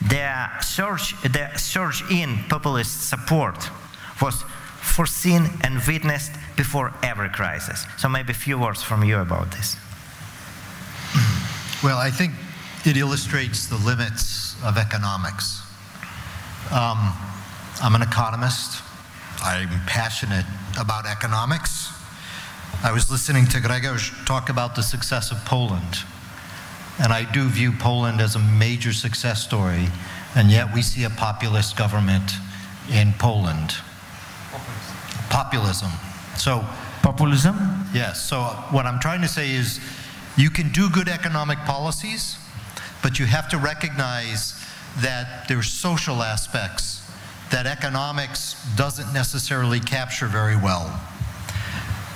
the surge in populist support was foreseen and witnessed before every crisis. So maybe a few words from you about this. Well, I think it illustrates the limits of economics. I'm an economist. I'm passionate about economics. I was listening to Grzegorz talk about the success of Poland, and I do view Poland as a major success story, and yet we see a populist government in Poland. Populism. So, populism? Yes, so what I'm trying to say is you can do good economic policies, but you have to recognize that there's social aspects that economics doesn't necessarily capture very well.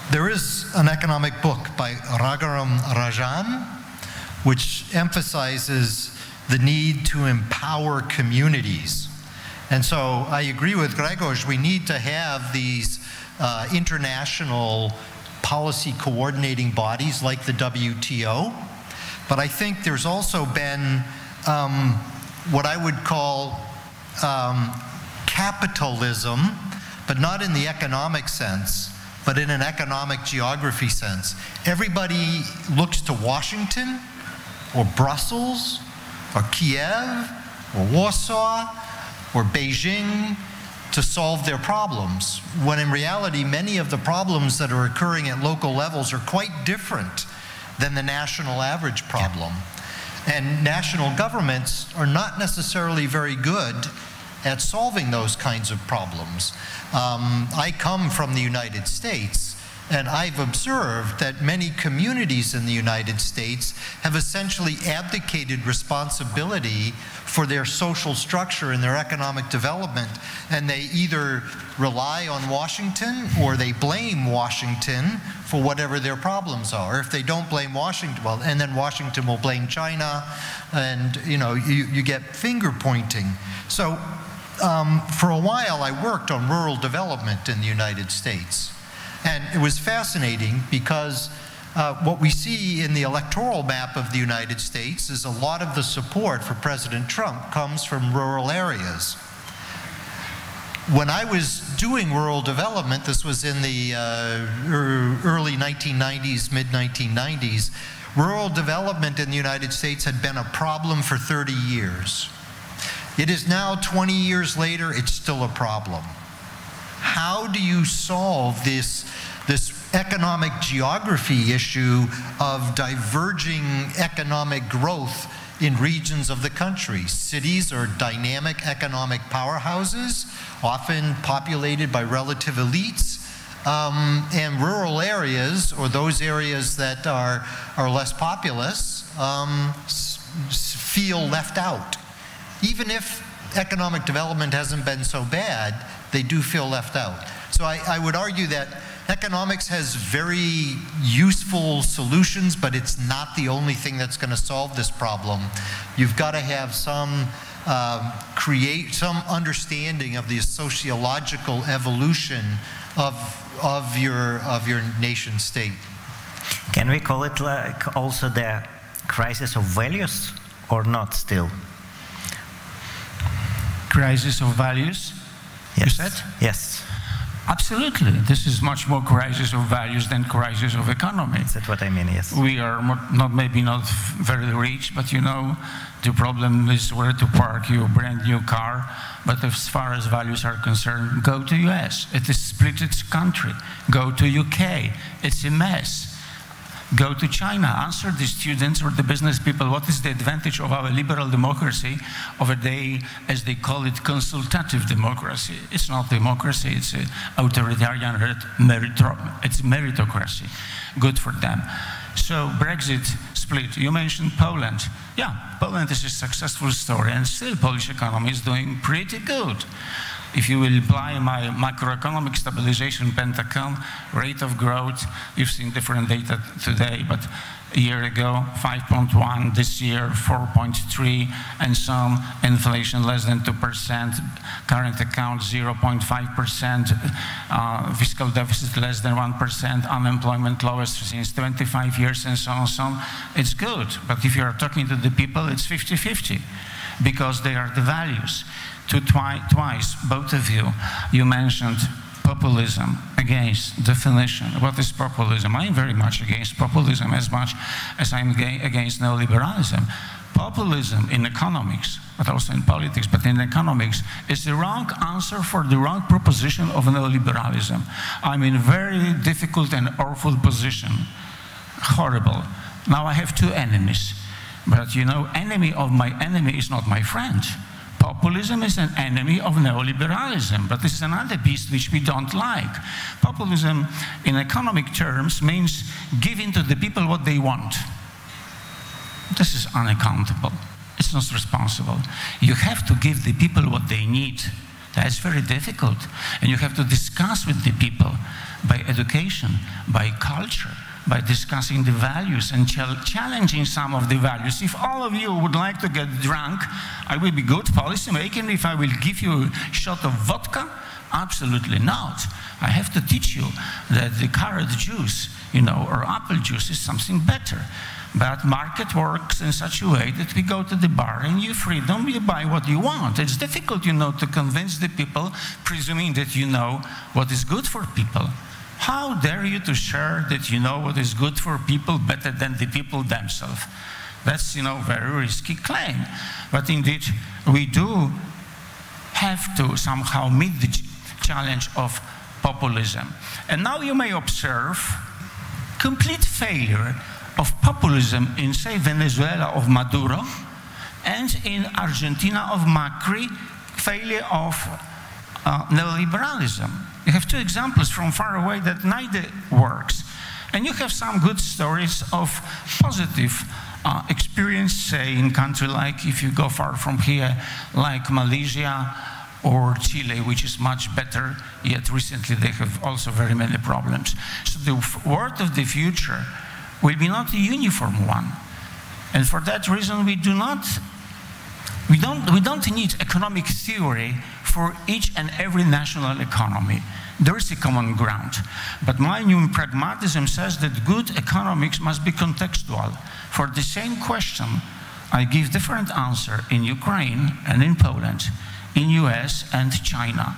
There is an economic book by Raghuram Rajan which emphasizes the need to empower communities. And so I agree with Grzegorz, we need to have these international policy coordinating bodies like the WTO, but I think there's also been what I would call capitalism, but not in the economic sense, but in an economic geography sense. Everybody looks to Washington, or Brussels, or Kiev, or Warsaw, or Beijing to solve their problems, when in reality, many of the problems that are occurring at local levels are quite different than the national average problem. And national governments are not necessarily very good at solving those kinds of problems. I come from the United States, and I've observed that many communities in the United States have essentially abdicated responsibility for their social structure and their economic development, and they either rely on Washington or they blame Washington for whatever their problems are. If they don't blame Washington, well, and then Washington will blame China, and you get finger pointing. So for a while I worked on rural development in the United States, and it was fascinating because what we see in the electoral map of the United States is a lot of the support for President Trump comes from rural areas. When I was doing rural development, this was in the early 1990s, mid-1990s, rural development in the United States had been a problem for 30 years. It is now 20 years later, it's still a problem. How do you solve this economic geography issue of diverging economic growth in regions of the country? Cities are dynamic economic powerhouses, often populated by relative elites, and rural areas, or those areas that are less populous, feel left out. Even if economic development hasn't been so bad, they do feel left out. So I would argue that economics has very useful solutions, but it's not the only thing that's going to solve this problem. You've got to have some some understanding of the sociological evolution of your nation state. Can we call it like also the crisis of values, or not still? Crisis of values? Yes. You said? Yes. Absolutely. This is much more crisis of values than crisis of economy. That's what I mean, yes. We are maybe not very rich, but you know, the problem is where to park your brand new car. But as far as values are concerned, go to US. It is split its country. Go to UK. It's a mess. Go to China, answer the students or the business people, what is the advantage of our liberal democracy over the, as they call it, consultative democracy. It's not democracy, it's an authoritarian, it's meritocracy. Good for them. So Brexit split, you mentioned Poland. Yeah, Poland is a successful story, and still Polish economy is doing pretty good. If you will apply my macroeconomic stabilization pentagon, rate of growth, you've seen different data today, but a year ago, 5.1, this year, 4.3, and some inflation less than 2%, current account 0.5%, fiscal deficit less than 1%, unemployment lowest since 25 years, and so on, so on. It's good, but if you are talking to the people, it's 50-50, because they are the values. Twice, both of you, you mentioned populism, against definition. What is populism? I'm very much against populism as much as I'm against neoliberalism. Populism in economics, but also in politics, but in economics, is the wrong answer for the wrong proposition of neoliberalism. I'm in a very difficult and awful position. Horrible. Now I have two enemies. But you know, enemy of my enemy is not my friend. Populism is an enemy of neoliberalism, but this is another beast which we don't like. Populism, in economic terms, means giving to the people what they want. This is unaccountable. It's not responsible. You have to give the people what they need. That's very difficult. And you have to discuss with the people by education, by culture, by discussing the values and challenging some of the values. If all of you would like to get drunk, I will be good policymaker if I will give you a shot of vodka? Absolutely not. I have to teach you that the carrot juice, you know, or apple juice is something better. But market works in such a way that we go to the bar and you freedom, you buy what you want. It's difficult, you know, to convince the people, presuming that you know what is good for people. How dare you to share that you know what is good for people better than the people themselves? That's, you know, very risky claim. But indeed, we do have to somehow meet the challenge of populism. And now you may observe complete failure of populism in, say, Venezuela of Maduro, and in Argentina of Macri, failure of neoliberalism. You have two examples from far away that neither works. And you have some good stories of positive experience, say, in country like, if you go far from here, like Malaysia or Chile, which is much better, yet recently they have also very many problems. So the world of the future will be not a uniform one. And for that reason, we don't need economic theory for each and every national economy. There is a common ground. But my new pragmatism says that good economics must be contextual. For the same question, I give different answer in Ukraine and in Poland, in US and China,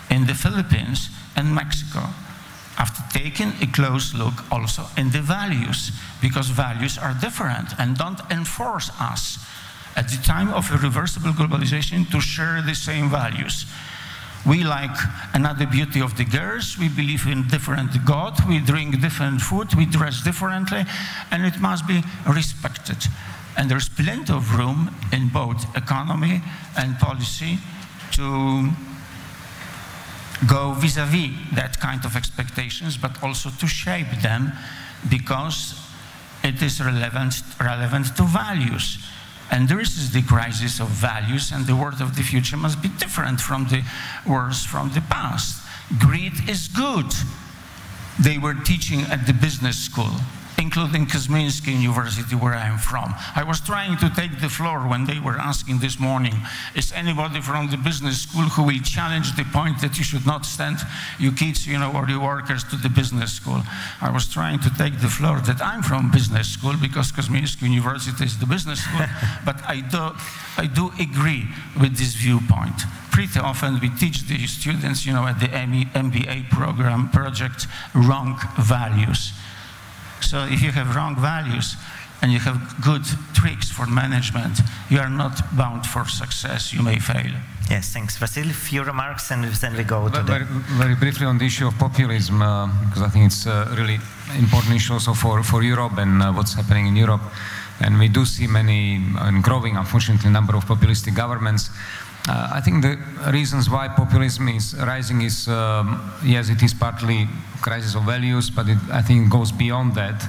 in the Philippines and Mexico, after taking a close look also in the values, because values are different and don't enforce us at the time of irreversible globalization to share the same values. We like another beauty of the girls, we believe in different God, we drink different food, we dress differently, and it must be respected. And there's plenty of room in both economy and policy to go vis-a-vis that kind of expectations, but also to shape them, because it is relevant to values. And this is the crisis of values, and the world of the future must be different from the words from the past. Greed is good, they were teaching at the business school, including Kozminski University, where I am from. I was trying to take the floor when they were asking this morning, is anybody from the business school who will challenge the point that you should not send your kids, you know, or your workers to the business school? I was trying to take the floor that I'm from business school, because Kozminski University is the business school, but I do agree with this viewpoint. Pretty often we teach the students, you know, at the MBA program project, wrong values. So if you have wrong values and you have good tricks for management, you are not bound for success. You may fail. Yes, thanks. Vazil, few remarks, and then we go to very briefly on the issue of populism, because I think it's a really important issue also for Europe and what's happening in Europe. And we do see many growing, unfortunately, number of populistic governments. I think the reasons why populism is rising is, yes, it is partly crisis of values, but I think it goes beyond that.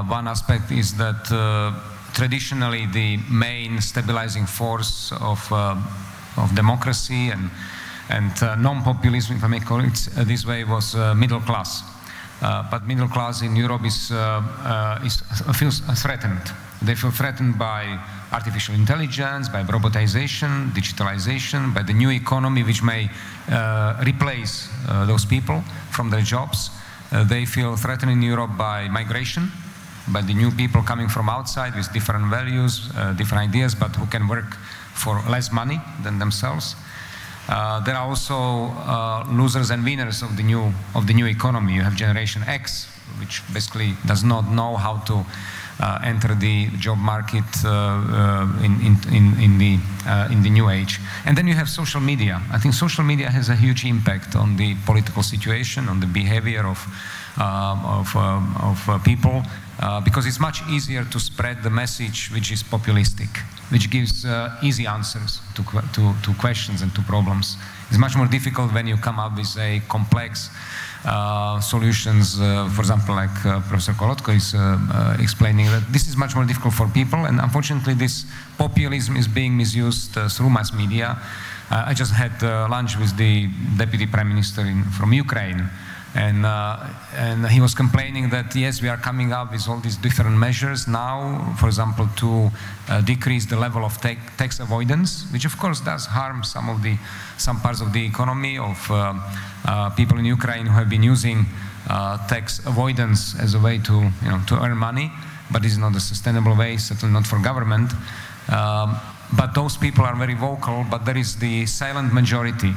One aspect is that traditionally the main stabilizing force of democracy and non-populism, if I may call it this way, was middle class. But middle class in Europe feels threatened. They feel threatened by artificial intelligence, by robotization, digitalization, by the new economy which may replace those people from their jobs. They feel threatened in Europe by migration, by the new people coming from outside with different values, different ideas, but who can work for less money than themselves. There are also losers and winners of the new economy. You have Generation X, which basically does not know how to enter the job market in the new age. And then you have social media. I think social media has a huge impact on the political situation, on the behavior of people, because it's much easier to spread the message which is populistic, which gives easy answers to questions and to problems. It's much more difficult when you come up with a complex solutions, for example, like Professor Kolodko is explaining, that this is much more difficult for people, and unfortunately this populism is being misused through mass media. I just had lunch with the Deputy Prime Minister from Ukraine, and he was complaining that yes, we are coming up with all these different measures now, for example, to decrease the level of tax avoidance, which of course does harm some parts of the economy of people in Ukraine who have been using tax avoidance as a way to earn money, but this is not a sustainable way, certainly not for government. But those people are very vocal, but there is the silent majority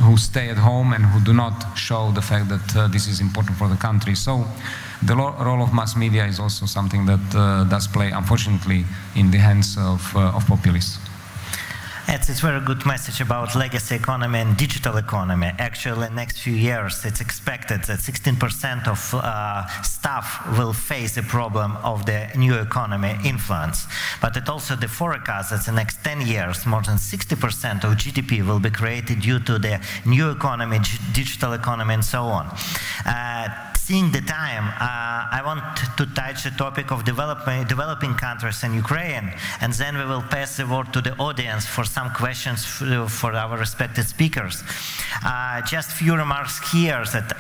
who stay at home and who do not show the fact that this is important for the country. So the role of mass media is also something that does play, unfortunately, in the hands of populists. It's a very good message about legacy economy and digital economy. Actually, in the next few years, it's expected that 16% of staff will face the problem of the new economy influence. But it also the forecast that the next 10 years, more than 60% of GDP will be created due to the new economy, digital economy, and so on. Seeing the time, I want to touch the topic of developing countries in Ukraine, and then we will pass the word to the audience for some questions for our respected speakers. Just few remarks here that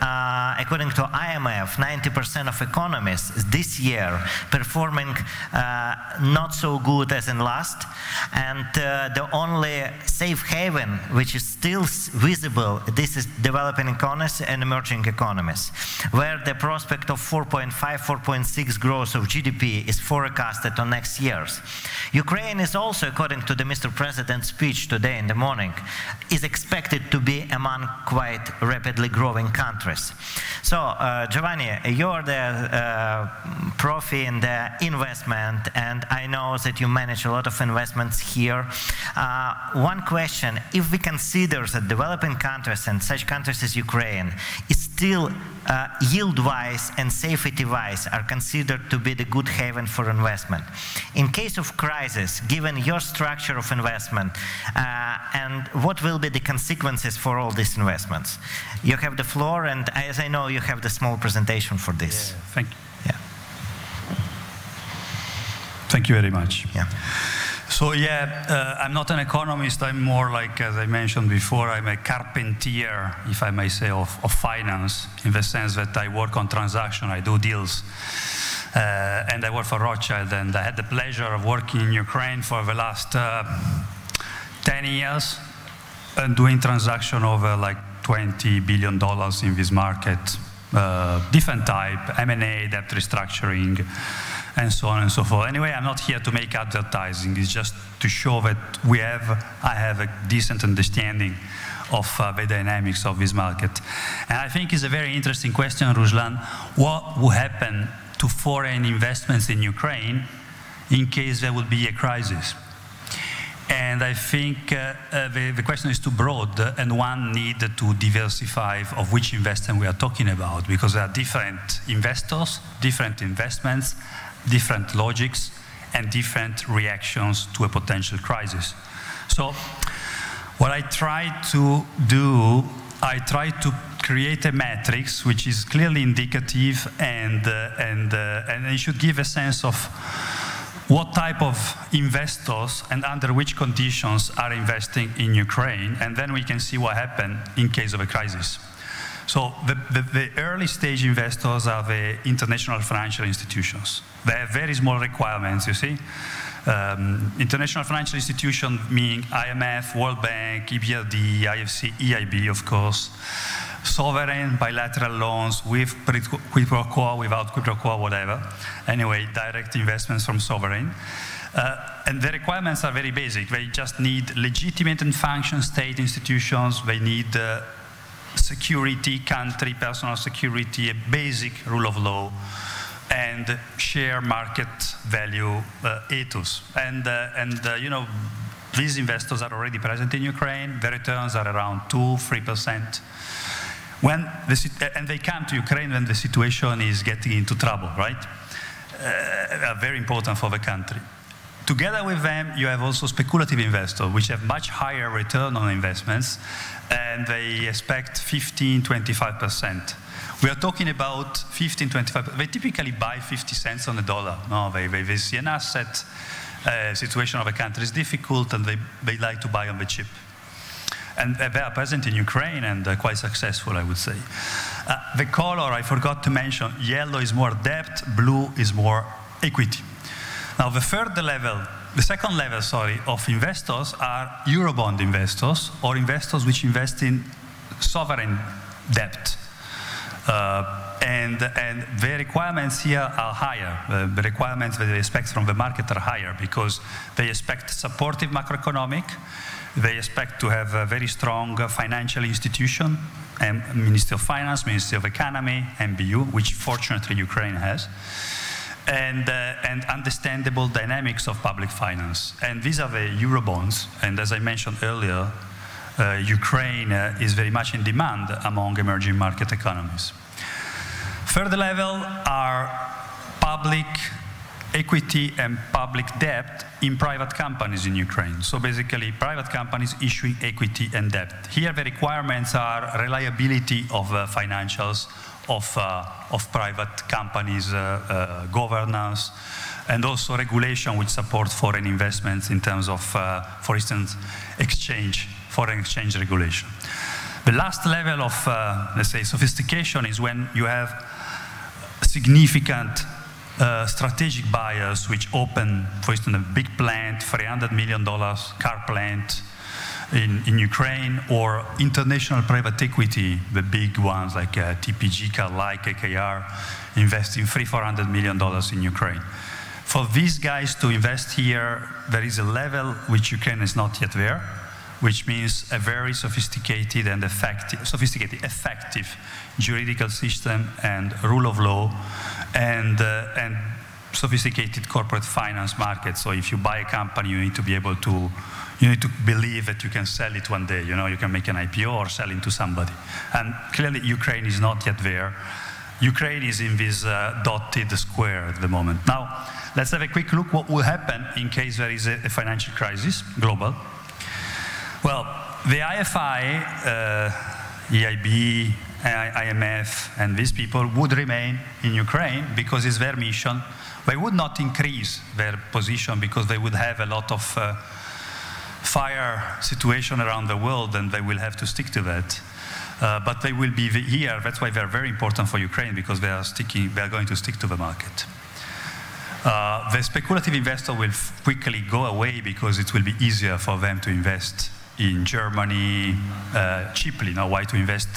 according to IMF, 90% of economies this year performing not so good as in last, and the only safe haven which is still visible, this is developing economies and emerging economies, where the prospect of 4.5, 4.6 growth of GDP is forecasted on next years. Ukraine is also, according to the Mr. President's speech today in the morning, is expected to be among quite rapidly growing countries. So, Giovanni, you're the prof in the investment, and I know that you manage a lot of investments here. One question, if we consider that developing countries and such countries as Ukraine is still yield-wise and safety-wise are considered to be the good haven for investment. In case of crisis, given your structure of investment, and what will be the consequences for all these investments? You have the floor, and as I know, you have the small presentation for this. Yeah, thank you. Yeah. Thank you very much. Yeah. So yeah, I'm not an economist. I'm more like, as I mentioned before, I'm a carpenter, if I may say, of finance, in the sense that I work on transaction, I do deals. And I work for Rothschild, and I had the pleasure of working in Ukraine for the last 10 years and doing transaction over like $20 billion in this market, different type, M&A, debt restructuring, and so on and so forth. Anyway, I'm not here to make advertising. It's just to show that I have a decent understanding of the dynamics of this market. And I think it's a very interesting question, Ruslan. What will happen to foreign investments in Ukraine in case there would be a crisis? And I think the question is too broad, and one needs to diversify of which investment we are talking about, because there are different investors, different investments, different logics, and different reactions to a potential crisis. So what I try to do, I try to create a matrix which is clearly indicative and it should give a sense of what type of investors and under which conditions are investing in Ukraine, and then we can see what happened in case of a crisis. So the early stage investors are the international financial institutions. They have very small requirements, you see. International financial institutions meaning IMF, World Bank, EBRD, IFC, EIB, of course. Sovereign bilateral loans with quid pro quo, without quid pro quo, whatever. Anyway, direct investments from sovereign. And the requirements are very basic. They just need legitimate and function state institutions. They need security, country, personal security, a basic rule of law, and share market value ethos. And you know, these investors are already present in Ukraine. The returns are around 2–3%. And they come to Ukraine when the situation is getting into trouble, right? Very important for the country. Together with them, you have also speculative investors, which have much higher return on investments, and they expect 15–25%. We are talking about 15–25%. They typically buy 50 cents on the dollar. No, they see an asset, situation of a country is difficult, and they like to buy on the chip. And they are present in Ukraine and quite successful, I would say. The color, I forgot to mention, yellow is more debt, blue is more equity. Now the second level, of investors are Eurobond investors, or investors which invest in sovereign debt. And the requirements here are higher. The requirements that they expect from the market are higher because they expect supportive macroeconomic. They expect to have a very strong financial institution, Ministry of Finance, Ministry of Economy, MBU, which fortunately Ukraine has, and understandable dynamics of public finance. And these are the Eurobonds. And as I mentioned earlier, Ukraine is very much in demand among emerging market economies. Third level are public equity and public debt in private companies in Ukraine. So basically, private companies issuing equity and debt. Here the requirements are reliability of financials of private companies, governance, and also regulation which supports foreign investments in terms of, for instance, foreign exchange regulation. The last level of, let's say, sophistication is when you have significant strategic buyers which open, for instance, a big plant, $300 million car plant in Ukraine, or international private equity, the big ones like TPG, like KKR, investing $300–400 million in Ukraine. For these guys to invest here, there is a level which Ukraine is not yet there, which means a very sophisticated and effective juridical system and rule of law, and sophisticated corporate finance market. So if you buy a company, you need to be able to You need to believe that you can sell it one day. You know, you can make an IPO or sell it to somebody. And clearly, Ukraine is not yet there. Ukraine is in this dotted square at the moment. Now, let's have a quick look what will happen in case there is a financial crisis, global. Well, the IFI, EIB, IMF, and these people would remain in Ukraine because it's their mission. They would not increase their position because they would have a lot of fire situation around the world, and they will have to stick to that. But they will be here. That's why they're very important for Ukraine, because they are going to stick to the market. The speculative investor will quickly go away because it will be easier for them to invest in Germany cheaply. Now, why to invest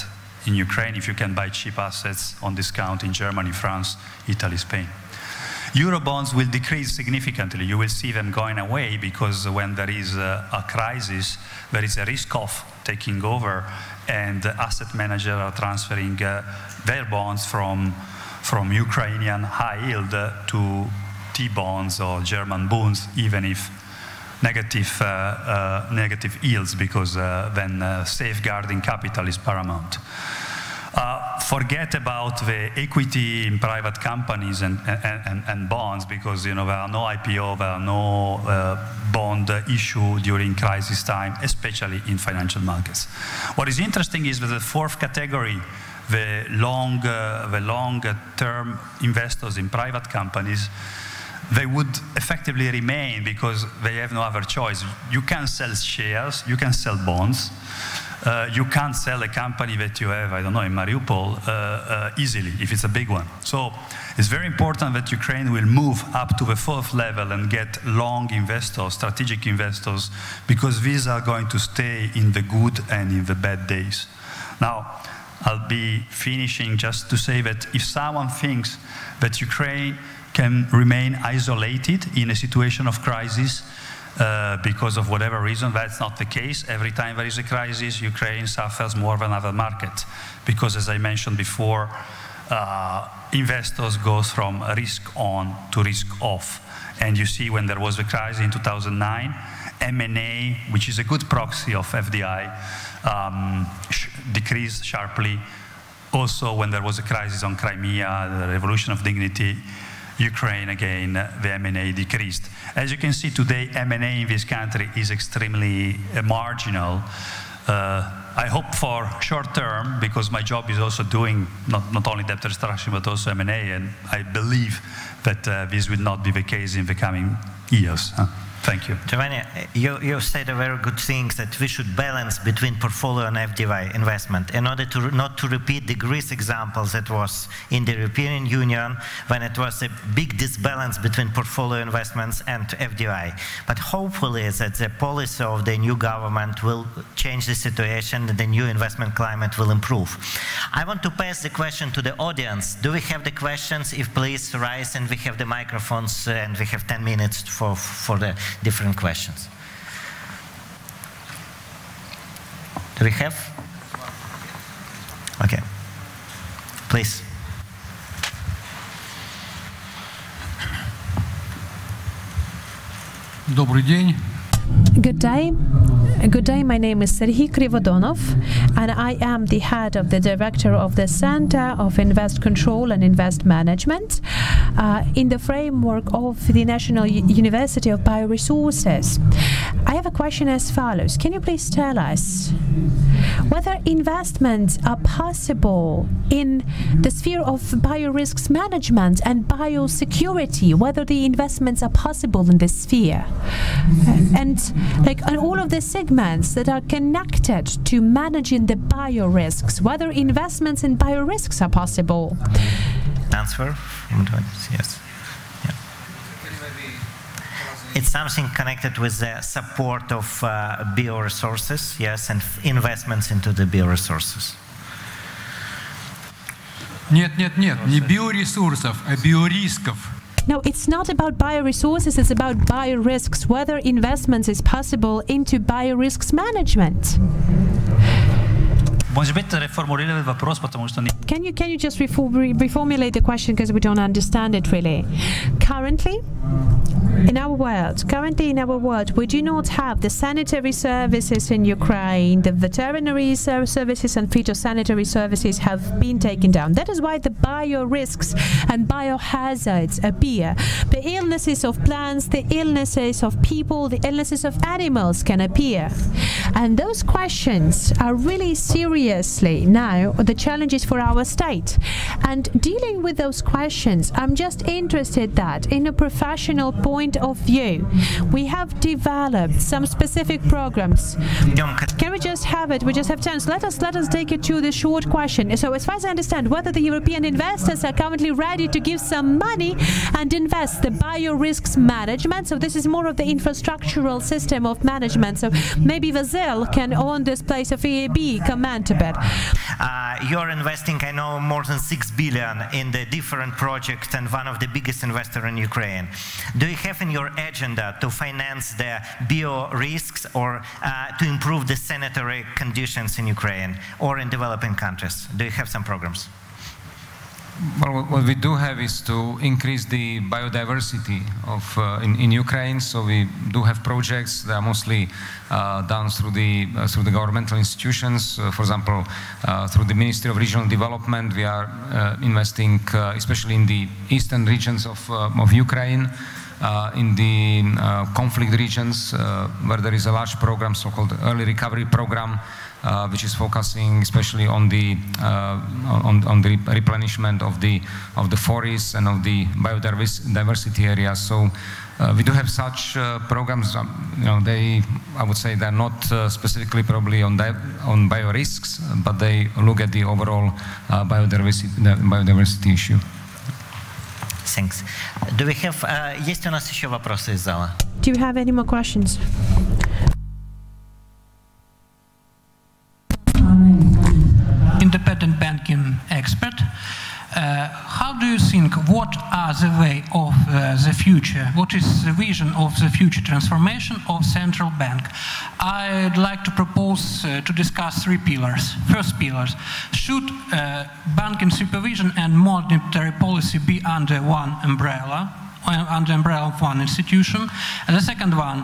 in Ukraine if you can buy cheap assets on discount in Germany, France, Italy, Spain? Eurobonds will decrease significantly. You will see them going away because when there is a crisis, there is a risk of taking over, and asset managers are transferring their bonds from Ukrainian high yield to T-bonds or German bonds, even if negative yields, because then safeguarding capital is paramount. Forget about the equity in private companies and bonds, because there are no IPO, there are no bond issue during crisis time, especially in financial markets. What is interesting is that the fourth category, the long-term investors in private companies, they would effectively remain because they have no other choice. You can sell shares, you can sell bonds. You can't sell a company that you have, I don't know, in Mariupol easily, if it's a big one. So it's very important that Ukraine will move up to the fourth level and get long investors, strategic investors, because these are going to stay in the good and in the bad days. Now, I'll be finishing just to say that if someone thinks that Ukraine can remain isolated in a situation of crisis, because of whatever reason, that's not the case. Every time there is a crisis, Ukraine suffers more than other markets, because as I mentioned before, investors go from risk on to risk off. And you see when there was a crisis in 2009, M&A, which is a good proxy of FDI, decreased sharply. Also, when there was a crisis on Crimea, the revolution of dignity, Ukraine, again, the M&A decreased. As you can see today, M&A in this country is extremely marginal. I hope for short term, because my job is also doing not only debt restructuring, but also M&A, and I believe that this will not be the case in the coming years. Thank you. Giovanni, you said a very good thing, that we should balance between portfolio and FDI investment in order to not to repeat the Greece example that was in the European Union when it was a big disbalance between portfolio investments and FDI. But hopefully that the policy of the new government will change the situation and the new investment climate will improve. I want to pass the question to the audience. Do we have the questions? If please rise, and we have the microphones, and we have 10 minutes for the different questions. Do we have? Okay. Please. Добрый день. Good day. Good day, my name is Serhiy Krivodonov, and I am the head of the director of the Center of Invest Control and Invest Management in the framework of the National University of Bioresources. I have a question as follows. Can you please tell us whether investments are possible in the sphere of biorisks management and biosecurity, whether the investments are possible in this sphere? And all of the segments that are connected to managing the biorisks, whether investments in biorisks are possible. Answer? Yes. Yeah. It's something connected with the support of bioresources, yes, and investments into the bioresources. Нет, не биоресурсов, а биорисков. No, it's not about bioresources, it's about biorisks, whether investments is possible into biorisks management. Can you just reformulate the question, because we don't understand it really? Currently, in our world, currently in our world, we do not have the sanitary services in Ukraine. The veterinary services and phytosanitary services have been taken down. That is why the bio-risks and biohazards appear. The illnesses of plants, the illnesses of people, the illnesses of animals can appear. And those questions are really seriously now the challenges for our state. And dealing with those questions, I'm just interested that in a professional point of view, we have developed some specific programs. Can we just have it? We just have chance. Let us take it to the short question. So as far as I understand, whether the European investors are currently ready to give some money and invest the bio-risks management. So this is more of the infrastructural system of management. So maybe Vazil can, on this place of EIB, comment a bit. You're investing, I know, more than 6 billion in the different projects and one of the biggest investors in Ukraine. Do you have in your agenda to finance the bio-risks or to improve the sanitary conditions in Ukraine or in developing countries? Do you have some programs? Well, what we do have is to increase the biodiversity of in Ukraine. So we do have projects that are mostly done through the governmental institutions. For example, through the Ministry of Regional Development, we are investing, especially in the eastern regions of Ukraine. In the conflict regions where there is a large program, so-called early recovery program, which is focusing especially on the replenishment of the forests and of the biodiversity areas. So we do have such programs. You know, I would say they're not specifically probably on biorisks, but they look at the overall biodiversity issue. Thanks. Do we have? Есть у нас еще вопросы из зала? Do you have any more questions? Independent banking expert. How do you think, what are the way of the future? What is the vision of the future transformation of central bank? I'd like to propose to discuss 3 pillars. First pillar, should banking supervision and monetary policy be under one umbrella? Under the umbrella of one institution. And the second one,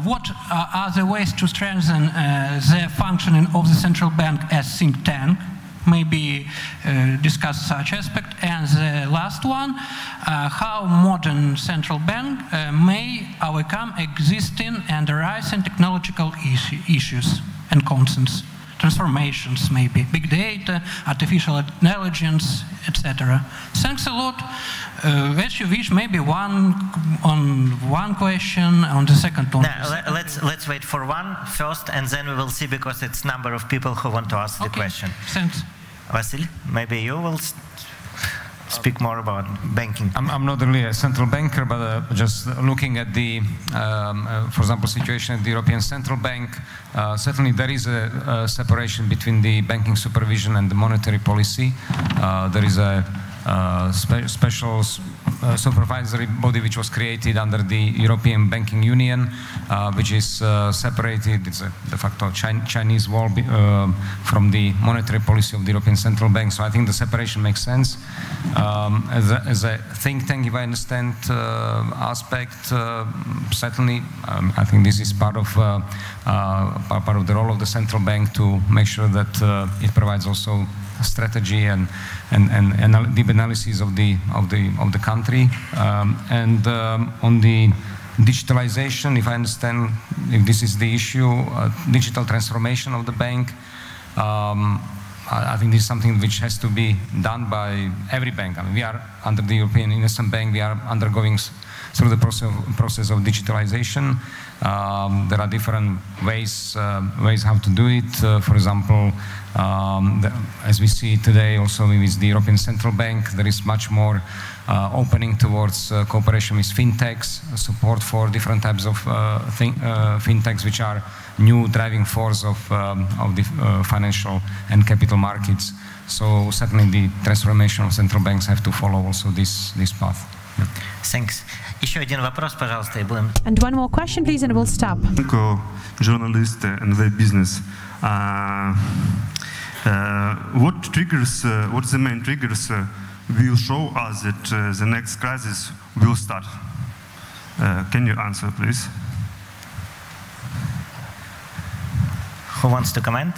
what are the ways to strengthen the functioning of the central bank as think tank? Maybe discuss such aspect. And the last one, how modern central bank may overcome existing and arising technological issues and concerns, transformations, maybe big data, artificial intelligence, etc. Thanks a lot. As you wish, maybe one question, on the second one. No, let's wait for one first, and then we will see, because it's number of people who want to ask the question. Thanks. Vasil, maybe you will speak more about banking. I'm not really a central banker, but just looking at the, for example, situation at the European Central Bank, certainly there is a separation between the banking supervision and the monetary policy. There is a special supervisory body which was created under the European Banking Union, which is separated, it's de facto Chinese wall from the monetary policy of the European Central Bank. So I think the separation makes sense. As a think tank, if I understand aspect, certainly I think this is part of the role of the central bank to make sure that it provides also strategy and deep analysis of the country. On the digitalization, if I understand, if this is the issue, digital transformation of the bank, I think this is something which has to be done by every bank. I mean, we are under the European Investment Bank, we are undergoing through the process of digitalization. There are different ways how to do it. For example, as we see today also with the European Central Bank, there is much more opening towards cooperation with fintechs, support for different types of fintechs, which are new driving force of the financial and capital markets. So certainly the transformation of central banks have to follow also this path. Yeah. Thanks. Еще один вопрос, пожалуйста, и будем. And one more question, please, and we'll stop. Journalist and web business. What the main triggers will show us that the next crisis will start? Can you answer, please? Who wants to comment?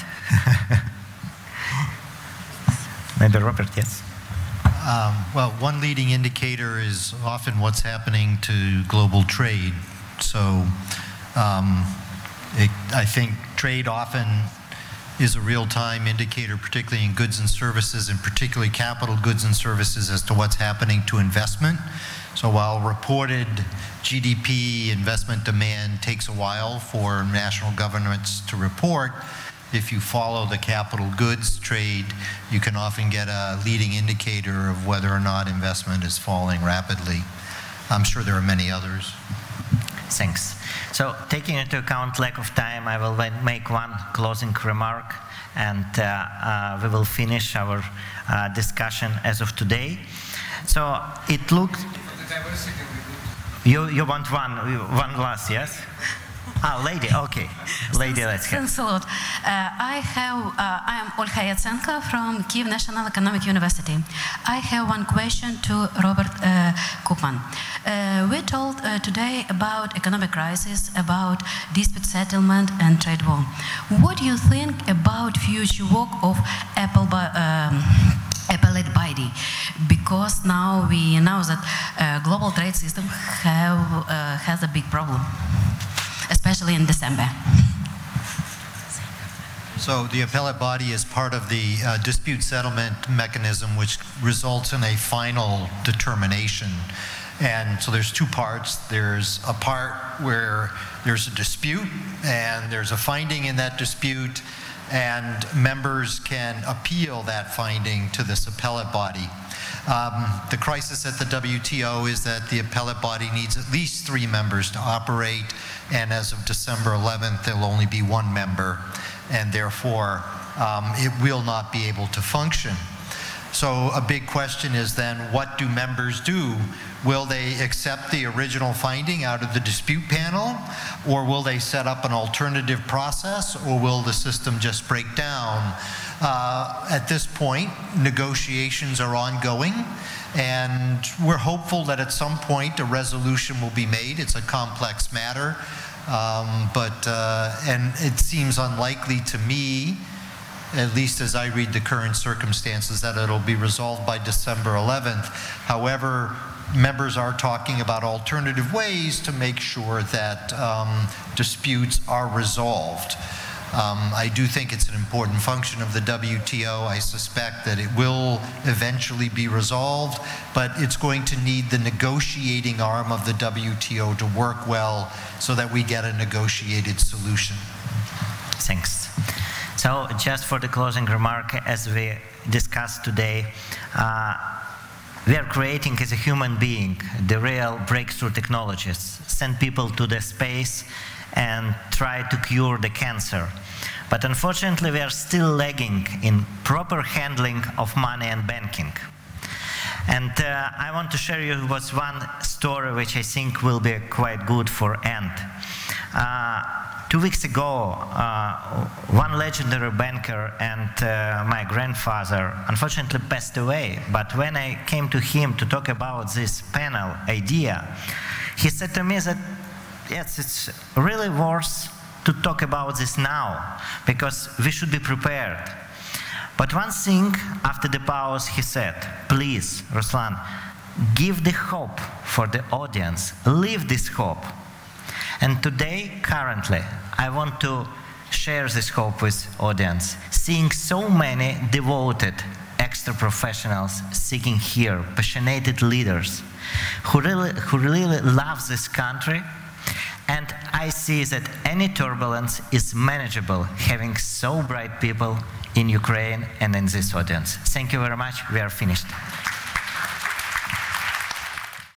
Maybe Robert, yes. Well, one leading indicator is often what's happening to global trade. So I think trade often is a real-time indicator, particularly in goods and services, and particularly capital goods and services, as to what's happening to investment. So while reported GDP investment demand takes a while for national governments to report, if you follow the capital goods trade, you can often get a leading indicator of whether or not investment is falling rapidly. I'm sure there are many others. Thanks. So taking into account lack of time, I will make one closing remark, and we will finish our discussion as of today. So it looked... You want one last, yes? Ah, lady, okay. Lady, let's hear. Thanks a lot. I am Olga Yatsenko from KIEF National Economic University. I have one question to Robert Koopman. We told today about economic crisis, about dispute settlement and trade war. What do you think about future work of appellate body? Because now we know that global trade system has a big problem, especially in December. So the appellate body is part of the dispute settlement mechanism, which results in a final determination. And so there's two parts. There's a part where there's a dispute, and there's a finding in that dispute, and members can appeal that finding to this appellate body. The crisis at the WTO is that the appellate body needs at least 3 members to operate, and as of December 11th, there'll only be 1 member, and therefore it will not be able to function. So a big question is then, what do members do? Will they accept the original finding out of the dispute panel, or will they set up an alternative process, or will the system just break down? At this point, negotiations are ongoing, and we're hopeful that at some point a resolution will be made. It's a complex matter, and it seems unlikely to me, at least as I read the current circumstances, that it'll be resolved by December 11th. However, members are talking about alternative ways to make sure that disputes are resolved. I do think it's an important function of the WTO. I suspect that it will eventually be resolved, but it's going to need the negotiating arm of the WTO to work well so that we get a negotiated solution. Thanks. So just for the closing remark, as we discussed today, we are creating as a human being the real breakthrough technologies, send people to the space and try to cure the cancer. But unfortunately, we are still lagging in proper handling of money and banking. And I want to share you with one story which I think will be quite good for end. 2 weeks ago, one legendary banker and my grandfather unfortunately passed away. But when I came to him to talk about this panel idea, he said to me that, yes, it's really worth to talk about this now, because we should be prepared. But one thing, after the pause, he said, please, Ruslan, give the hope for the audience, leave this hope. And today, currently, I want to share this hope with audience, seeing so many devoted extra professionals seeking here, passionate leaders who really love this country. And I see that any turbulence is manageable, having so bright people in Ukraine and in this audience. Thank you very much. We are finished.